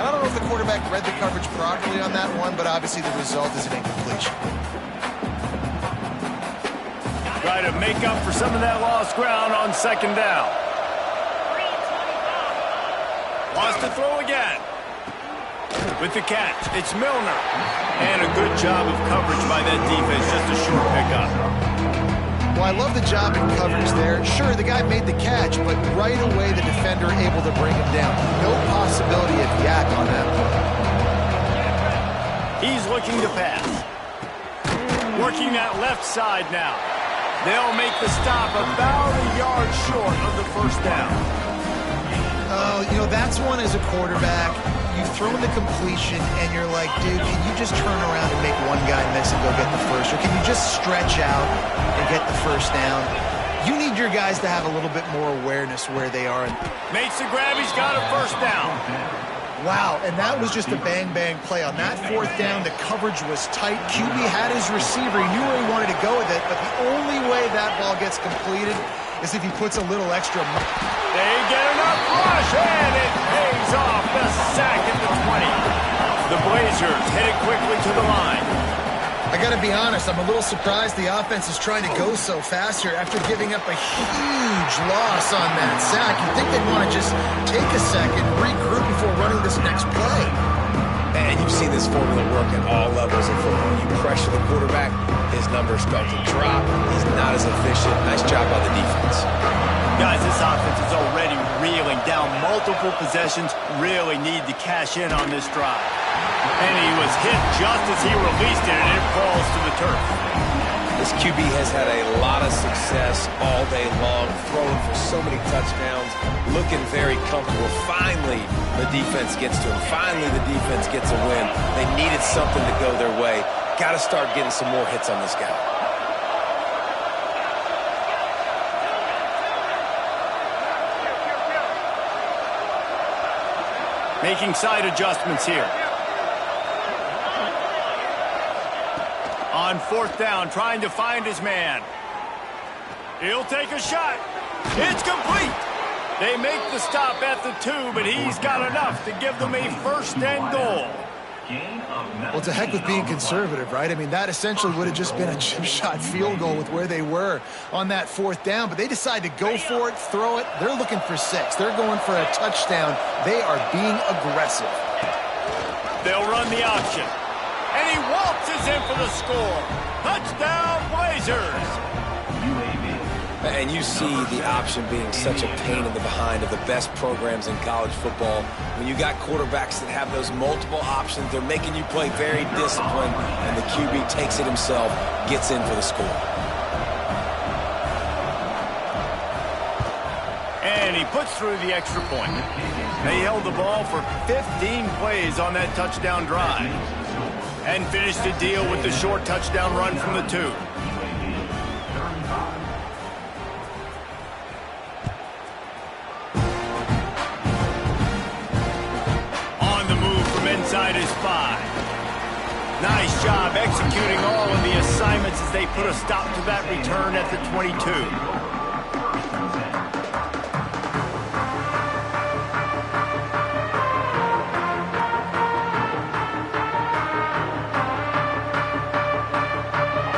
I don't know if the quarterback read the coverage properly on that one, but obviously the result is an incompletion. Try to make up for some of that lost ground on 2nd down. Wants to throw again. With the catch, it's Milner. And a good job of coverage by that defense, just a short pickup. Well, I love the job in coverage there. Sure, the guy made the catch, but right away the defender able to bring him down. No possibility of yak on that play. He's looking to pass. Working that left side now. They'll make the stop about a yard short of the first down. Oh, you know, that's one as a quarterback. You've thrown the completion, and you're like, dude, can you just turn around and make one guy miss and go get the first? Or can you just stretch out and get the first down? You need your guys to have a little bit more awareness where they are. Makes the grab. He's got a first down. Wow, and that was just a bang-bang play. On that 4th down, the coverage was tight. QB had his receiver. He knew where he wanted to go with it, but the only way that ball gets completed is if he puts a little extra. They get enough rush, and it pays off. The sack at the 20. The Blazers hit it quickly to the line. I got to be honest, I'm a little surprised the offense is trying to go so fast here after giving up a huge loss on that sack. You'd think they'd want to just take a second, regroup before running this next play. And you've seen this formula work at all levels of football. You pressure the quarterback, his numbers start to drop. He's not as efficient. Nice job by the defense. Guys, this offense is already reeling down multiple possessions. Really need to cash in on this drive. And he was hit just as he released it, and it falls to the turf. This QB has had a lot of success all day long, throwing for so many touchdowns, looking very comfortable. Finally, the defense gets to him. Finally, the defense gets a win. They needed something to go their way. Got to start getting some more hits on this guy. Making side adjustments here. On 4th down, trying to find his man. He'll take a shot. It's complete. They make the stop at the 2, but he's got enough to give them a 1st and goal. Well, it's a heck with being conservative, right? I mean, that essentially would have just been a chip shot field goal with where they were on that 4th down, but they decide to go for it, throw it. They're looking for 6. They're going for a touchdown. They are being aggressive. They'll run the option. And he waltzes in for the score. Touchdown, Blazers. And you see the option being such a pain in the behind of the best programs in college football. When you got quarterbacks that have those multiple options, they're making you play very disciplined, and the QB takes it himself, gets in for the score. And and he puts through the extra point. They held the ball for 15 plays on that touchdown drive and finished the deal with the short touchdown run from the 2. On the move from inside his 5. Nice job executing all of the assignments as they put a stop to that return at the 22.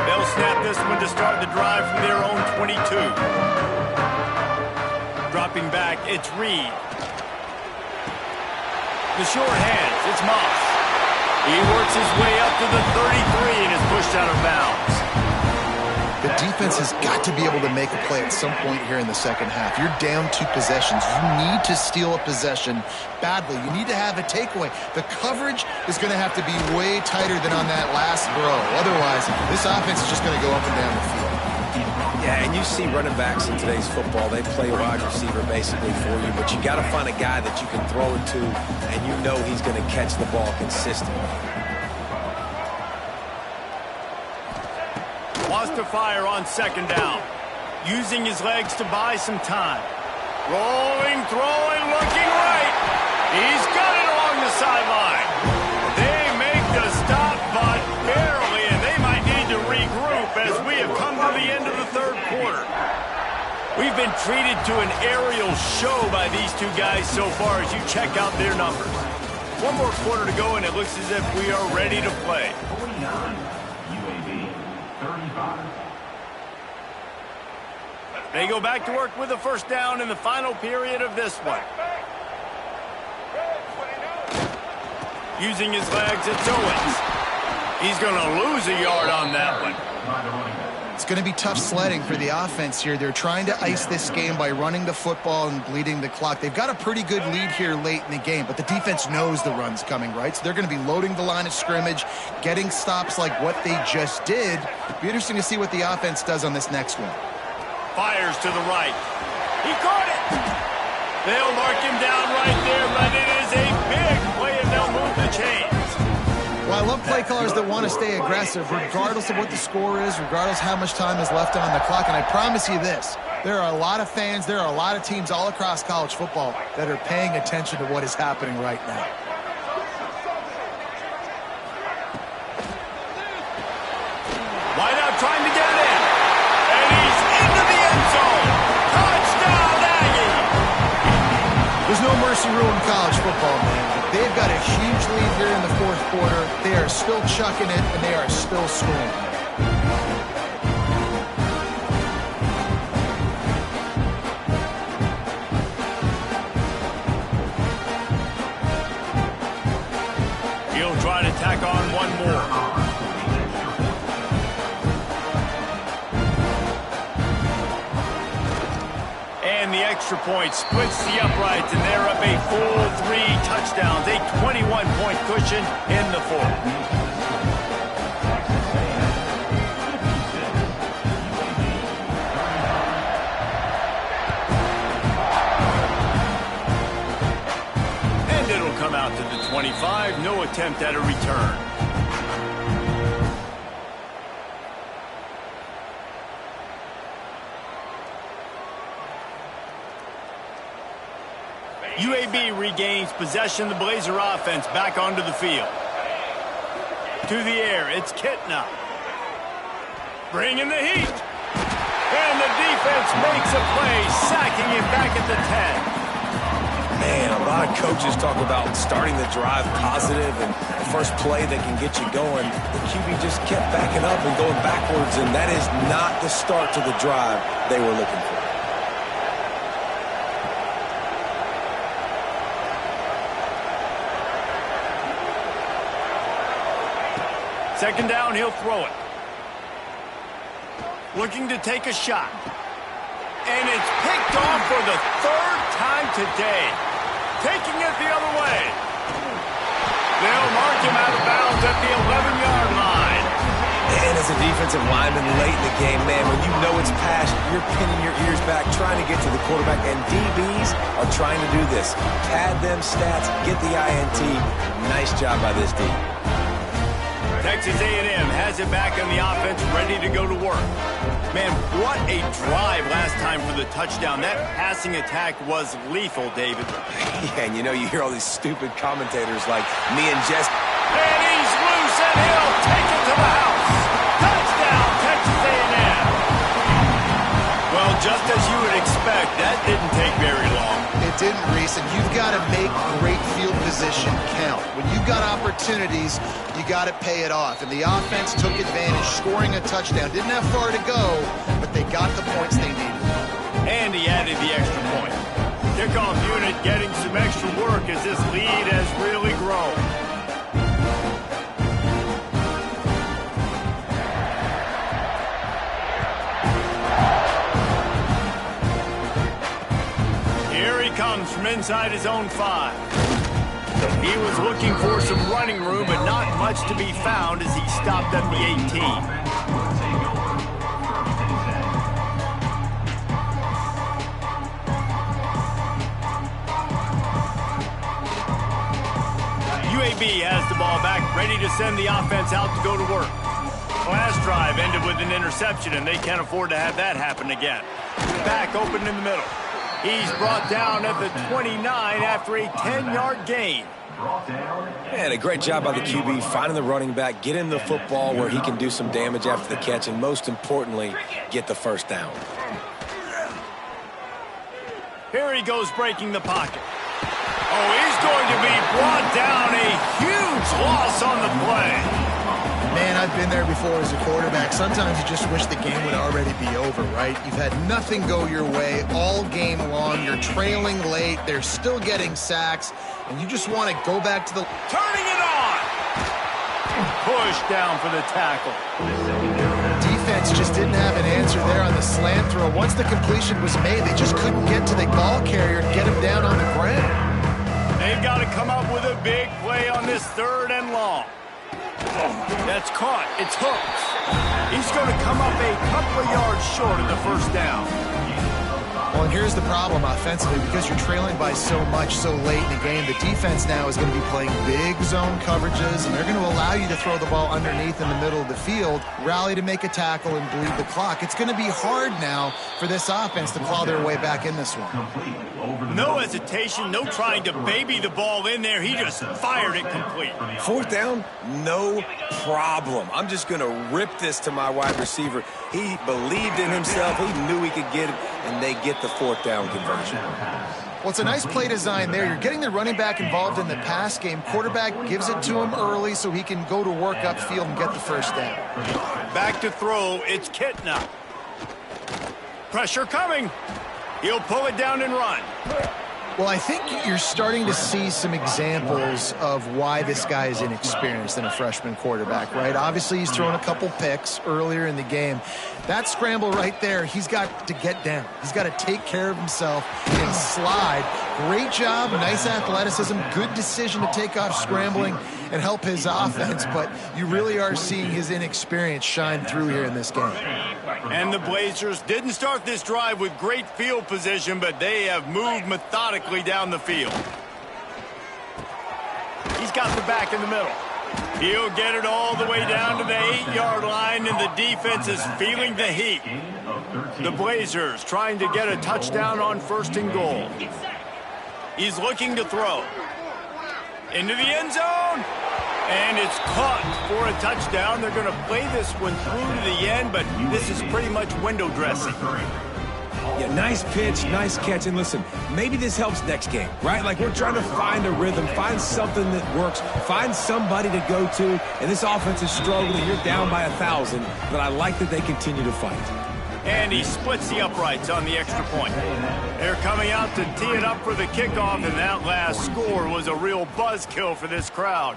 They'll snap this one to start the drive from their own 22. Dropping back, it's Reed. The short hands, it's Moss. He works his way up to the 33 and is pushed out of bounds. The defense has got to be able to make a play at some point here in the second half. You're down 2 possessions. You need to steal a possession badly. You need to have a takeaway. The coverage is going to have to be way tighter than on that last throw. Otherwise, this offense is just going to go up and down the field. Yeah, and you see running backs in today's football, they play wide receiver basically for you, but you got to find a guy that you can throw it to, and you know he's going to catch the ball consistently. Wants to fire on second down, using his legs to buy some time. Rolling, throwing, looking right. He's got it along the sideline. They make the stop, but barely, and they might need to regroup as we have come to the end of the third quarter. We've been treated to an aerial show by these two guys so far as you check out their numbers. One more quarter to go, and it looks as if we are ready to play. 49, UAB, 35. They go back to work with a first down in the final period of this one. Using his legs, it's Owens. He's going to lose a yard on that one. It's going to be tough sledding for the offense here. They're trying to ice this game by running the football and bleeding the clock. They've got a pretty good lead here late in the game, but the defense knows the run's coming, right? So they're going to be loading the line of scrimmage, getting stops like what they just did. Be interesting to see what the offense does on this next one. Fires to the right. He caught it. They'll mark him down right there, but it is a big play, and they'll move the chains. Well, I love play callers that want to stay aggressive regardless of what the score is, regardless how much time is left on the clock. And I promise you this, there are a lot of fans, there are a lot of teams all across college football that are paying attention to what is happening right now. Wide out trying to get in. And he's into the end zone. Touchdown, Aggie. There's no mercy rule in college football, man. They've got a huge lead here in the fourth quarter. They are still chucking it, and they are still scoring. He'll try to tack on one more. And the extra point splits the uprights, and they're up a full 3 touchdowns, a 21-point cushion in the fourth. And it'll come out to the 25, no attempt at a return. UAB regains possession. The Blazer offense back onto the field. To the air, it's Kitna. Bringing the heat. And the defense makes a play, sacking him back at the 10. Man, a lot of coaches talk about starting the drive positive and the first play that can get you going. The QB just kept backing up and going backwards, and that is not the start to the drive they were looking for. Second down, he'll throw it. Looking to take a shot. And it's picked off for the third time today. Taking it the other way. They'll mark him out of bounds at the 11-yard line. And as a defensive lineman late in the game, man, when you know it's pass, you're pinning your ears back, trying to get to the quarterback, and DBs are trying to do this. Pad them stats, get the INT. Nice job by this D. Texas A&M has it back on the offense, ready to go to work. Man, what a drive last time for the touchdown. That passing attack was lethal, David. Yeah, and you know, you hear all these stupid commentators like me and Jess. And he's loose, and he'll take it to the house. Touchdown, Texas A&M. Well, just as you would expect, that didn't take very long. It didn't, Reese, and you've got to make great field position count. When you've got opportunities, you got to pay it off. And the offense took advantage, scoring a touchdown. Didn't have far to go, but they got the points they needed. And he added the extra point. Kickoff unit getting some extra work as this lead has really grown. Here he comes from inside his own 5. He was looking for some running room, but not much to be found as he stopped at the 18. UAB has the ball back, ready to send the offense out to go to work. Last drive ended with an interception, and they can't afford to have that happen again. Back open in the middle. He's brought down at the 29 after a 10-yard gain. And a great job by the QB, finding the running back, getting the football where he can do some damage after the catch, and most importantly, get the first down. Here he goes breaking the pocket. Oh, he's going to be brought down. A huge loss on the play. Man, I've been there before as a quarterback. Sometimes you just wish the game would already be over, right? You've had nothing go your way all game long. You're trailing late. They're still getting sacks. And you just want to go back to the... Turning it on! Push down for the tackle. Defense just didn't have an answer there on the slant throw. Once the completion was made, they just couldn't get to the ball carrier and get him down on the ground. They've got to come up with a big play on this 3rd and long. That's caught. It's hooked. He's going to come up a couple of yards short of the first down. Well, and here's the problem offensively. Because you're trailing by so much so late in the game, the defense now is going to be playing big zone coverages, and they're going to allow you to throw the ball underneath in the middle of the field, rally to make a tackle, and bleed the clock. It's going to be hard now for this offense to claw their way back in this one. No hesitation, no trying to baby the ball in there. He just fired it complete. 4th down, no problem. I'm just going to rip this to my wide receiver. He believed in himself. He knew he could get it, and they get the 4th down conversion. Well, it's a nice play design there. You're getting the running back involved in the pass game. Quarterback gives it to him early so he can go to work upfield and get the first down. Back to throw. It's Kitna. Pressure coming. He'll pull it down and run. Well, I think you're starting to see some examples of why this guy is inexperienced in a freshman quarterback, right? Obviously, he's thrown a couple picks earlier in the game. That scramble right there, he's got to get down. He's got to take care of himself and slide. Great job, nice athleticism, good decision to take off scrambling and help his offense, but you really are seeing his inexperience shine through here in this game. And the Blazers didn't start this drive with great field position, but they have moved methodically down the field. He's got the back in the middle. He'll get it all the way down to the 8-yard line, and the defense is feeling the heat. The Blazers trying to get a touchdown on 1st and goal. He's looking to throw. Into the end zone. And it's caught for a touchdown. They're going to play this one through to the end, but this is pretty much window dressing. Yeah, nice pitch, nice catch. And listen, maybe this helps next game, right? Like, we're trying to find a rhythm, find something that works, find somebody to go to. And this offense is struggling. You're down by 1,000, but I like that they continue to fight. And he splits the uprights on the extra point. They're coming out to tee it up for the kickoff, and that last score was a real buzzkill for this crowd.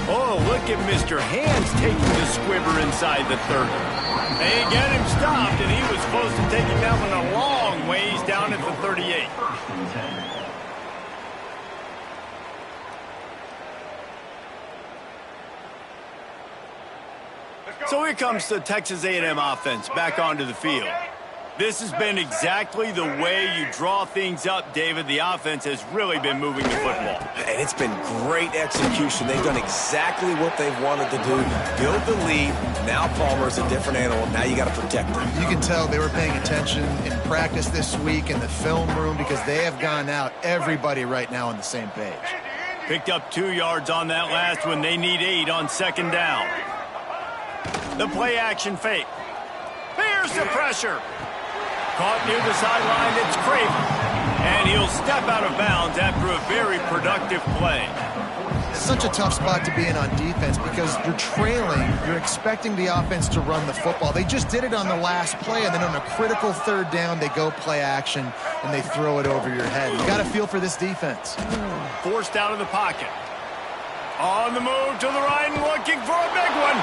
Oh, look at Mr. Hands taking the squibber inside the 30. They get him stopped, and he was supposed to take him down a long ways down at the 38. So here comes the Texas A&M offense back onto the field. This has been exactly the way you draw things up, David. The offense has really been moving the football. And it's been great execution. They've done exactly what they've wanted to do. Build the lead. Now Palmer's a different animal. Now you got to protect him. You can tell they were paying attention in practice this week in the film room because they have gone out, everybody right now on the same page. Picked up 2 yards on that last one. They need 8 on second down. The play action fake. Here's the pressure. Caught near the sideline, it's Craven. And he'll step out of bounds after a very productive play. Such a tough spot to be in on defense because you're trailing, you're expecting the offense to run the football. They just did it on the last play, and then on a critical third down, they go play action, and they throw it over your head. You got to feel for this defense. Forced out of the pocket. On the move to the right and looking for a big one.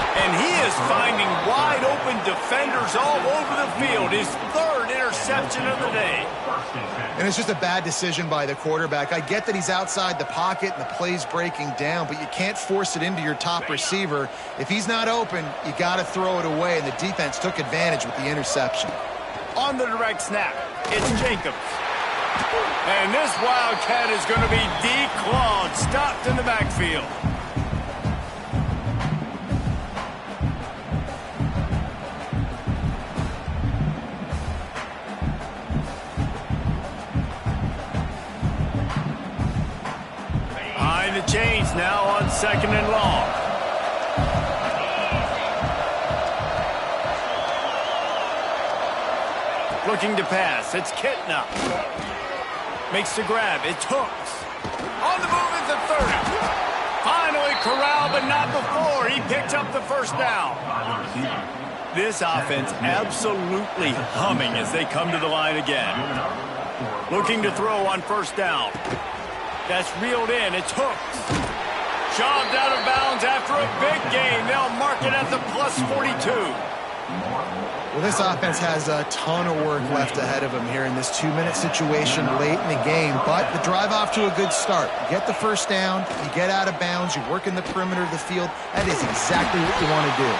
And he is finding wide-open defenders all over the field. His 3rd interception of the day. And it's just a bad decision by the quarterback. I get that he's outside the pocket and the play's breaking down, but you can't force it into your top receiver. If he's not open, you got to throw it away, and the defense took advantage with the interception. On the direct snap, it's Jacobs. And this Wildcat is going to be declawed, stopped in the backfield. Behind the chains now on second and long. Looking to pass, it's Kitna. Makes the grab, it's Hooks. On the move is the 30. Finally corralled, but not before. He picks up the first down. This offense absolutely humming as they come to the line again. Looking to throw on first down. That's reeled in, it's Hooks. Shoved out of bounds after a big gain. They'll mark it at the plus 42. Well, this offense has a ton of work left ahead of them here in this 2-minute situation late in the game, but the drive off to a good start. You get the first down, you get out of bounds, you work in the perimeter of the field. That is exactly what you want to do.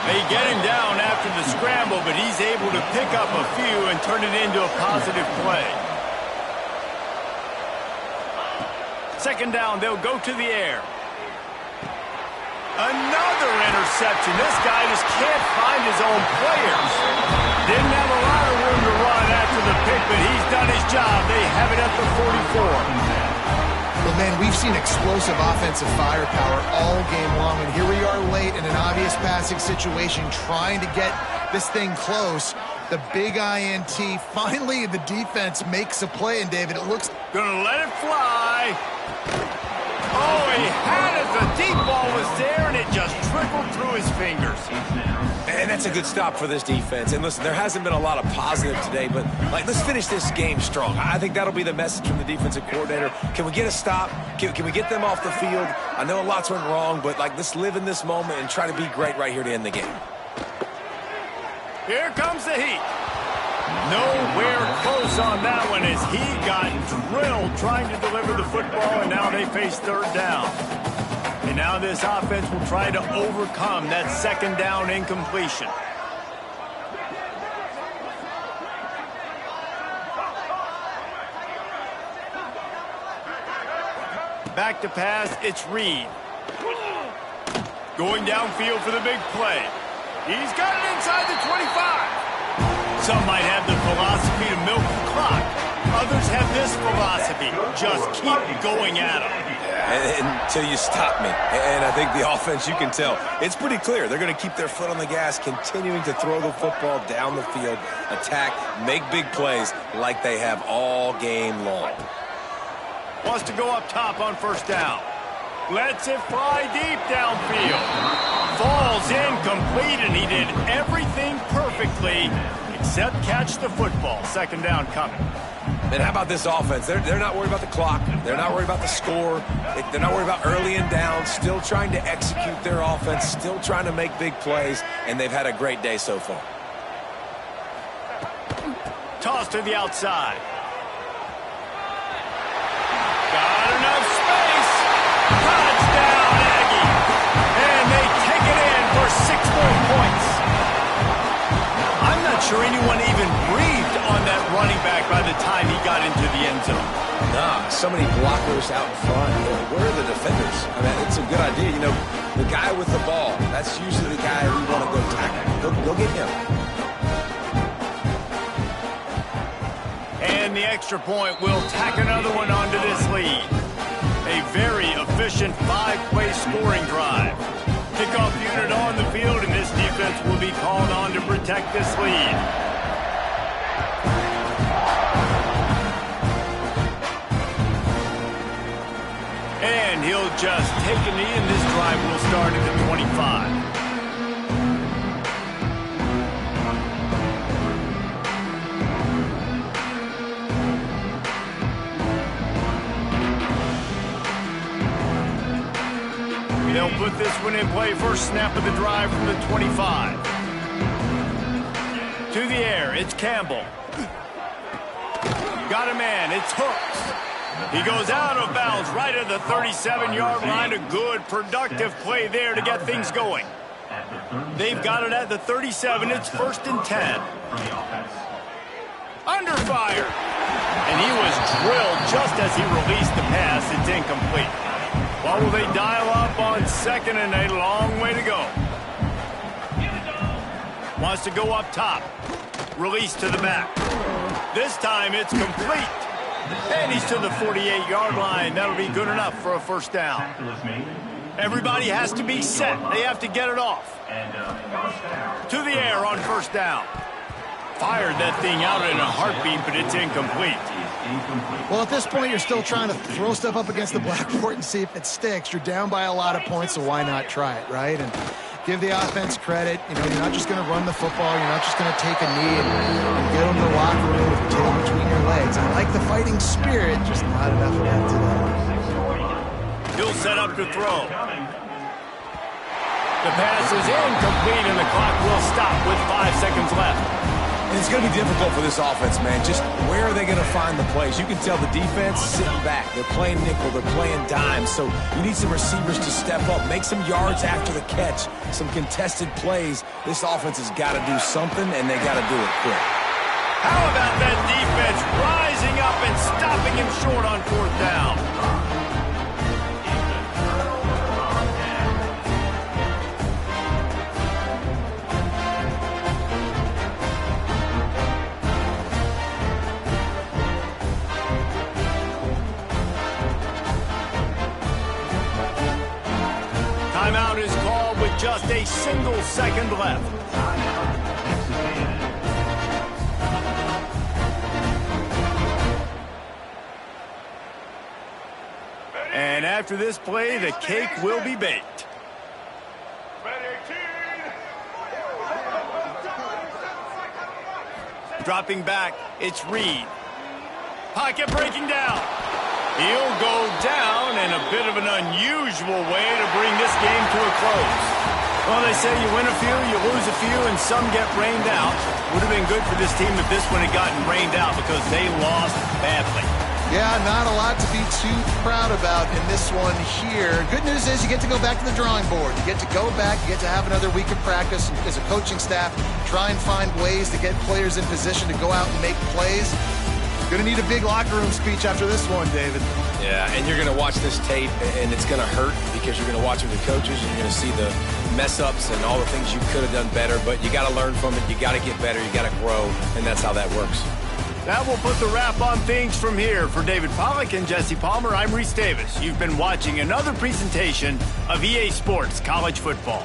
They get him down after the scramble, but he's able to pick up a few and turn it into a positive play. Second down, they'll go to the air. Another interception. This guy just can't find his own players. Didn't have a lot of room to run after the pick, but he's done his job. They have it at the 44. Well, man, we've seen explosive offensive firepower all game long, and here we are late in an obvious passing situation trying to get this thing close. The big INT. Finally, the defense makes a play, and David, it looks... Gonna let it fly. Oh, he had it. The deep ball was there, and it just trickled through his fingers. And that's a good stop for this defense. And listen, there hasn't been a lot of positive today, but let's finish this game strong. I think that'll be the message from the defensive coordinator. Can we get a stop? Can we get them off the field? I know a lot's went wrong, but let's live in this moment and try to be great right here to end the game. Here comes the heat. Nowhere close on that one as he got drilled trying to deliver the football, and now they face third down. And now this offense will try to overcome that second down incompletion. Back to pass, it's Reed. Going downfield for the big play. He's got it inside the 25. Some might have the philosophy to milk the clock. Others have this philosophy. Just keep going at them. Until you stop me. And I think the offense, you can tell, it's pretty clear. They're going to keep their foot on the gas, continuing to throw the football down the field, attack, make big plays like they have all game long. Wants to go up top on first down. Lets it fly deep downfield. Falls incomplete, and he did everything perfectly except catch the football. Second down coming. And how about this offense? They're not worried about the clock. They're not worried about the score. They're not worried about early and down. Still trying to execute their offense. Still trying to make big plays. And they've had a great day so far. Toss to the outside. Got enough space. Touchdown, Aggie. And they take it in for 6 points. not sure anyone even breathed on that running back by the time he got into the end zone. Nah, so many blockers out in front. Where are the defenders? I mean, it's a good idea. You know, the guy with the ball, that's usually the guy we want to go tackle. Go get him. And the extra point will tack another one onto this lead. A very efficient 5-play scoring drive. Kickoff unit on the field, and this defense will be called on to protect this lead. And he'll just take a knee, and this drive will start at the 25. They'll put this one in play. First snap of the drive from the 25. To the air, it's Campbell. Got a man, it's Hooks. He goes out of bounds right at the 37-yard line. A good, productive play there to get things going. They've got it at the 37. It's 1st and 10. Under fire. And he was drilled just as he released the pass. It's incomplete. Well, will they dial up on 2nd and a long way to go? Wants to go up top. Release to the back. This time it's complete. And he's to the 48-yard line. That'll be good enough for a first down. Everybody has to be set. They have to get it off. To the air on first down. Fired that thing out in a heartbeat, but it's incomplete. Well, at this point, you're still trying to throw stuff up against the blackboard and see if it sticks. You're down by a lot of points, so why not try it, right? And give the offense credit. You know, you're not just going to run the football. You're not just going to take a knee and get them to the locker room with your tail between your legs. I like the fighting spirit, just not enough of that today. He'll set up to throw. The pass is incomplete, and the clock will stop with 5 seconds left. And it's going to be difficult for this offense, man. Just where are they going to find the plays? You can tell the defense sitting back. They're playing nickel. They're playing dime. So you need some receivers to step up, make some yards after the catch, some contested plays. This offense has got to do something, and they got to do it quick. How about that defense rising up and stopping him short on 4th down? Timeout is called with just a single second left. And after this play, the cake will be baked. Dropping back, it's Reed. Pocket breaking down. He'll go down in a bit of an unusual way to bring this game to a close. Well, they say you win a few, you lose a few, and some get rained out. Would have been good for this team if this one had gotten rained out because they lost badly. Yeah, not a lot to be too proud about in this one here. Good news is you get to go back to the drawing board. You get to go back, you get to have another week of practice as a coaching staff, try and find ways to get players in position to go out and make plays. Going to need a big locker room speech after this one, David. Yeah, and you're going to watch this tape, and it's going to hurt because you're going to watch it with the coaches, and you're going to see the mess-ups and all the things you could have done better, but you got to learn from it. You got to get better. You got to grow, and that's how that works. That will put the wrap on things from here. For David Pollack and Jesse Palmer, I'm Reese Davis. You've been watching another presentation of EA Sports College Football.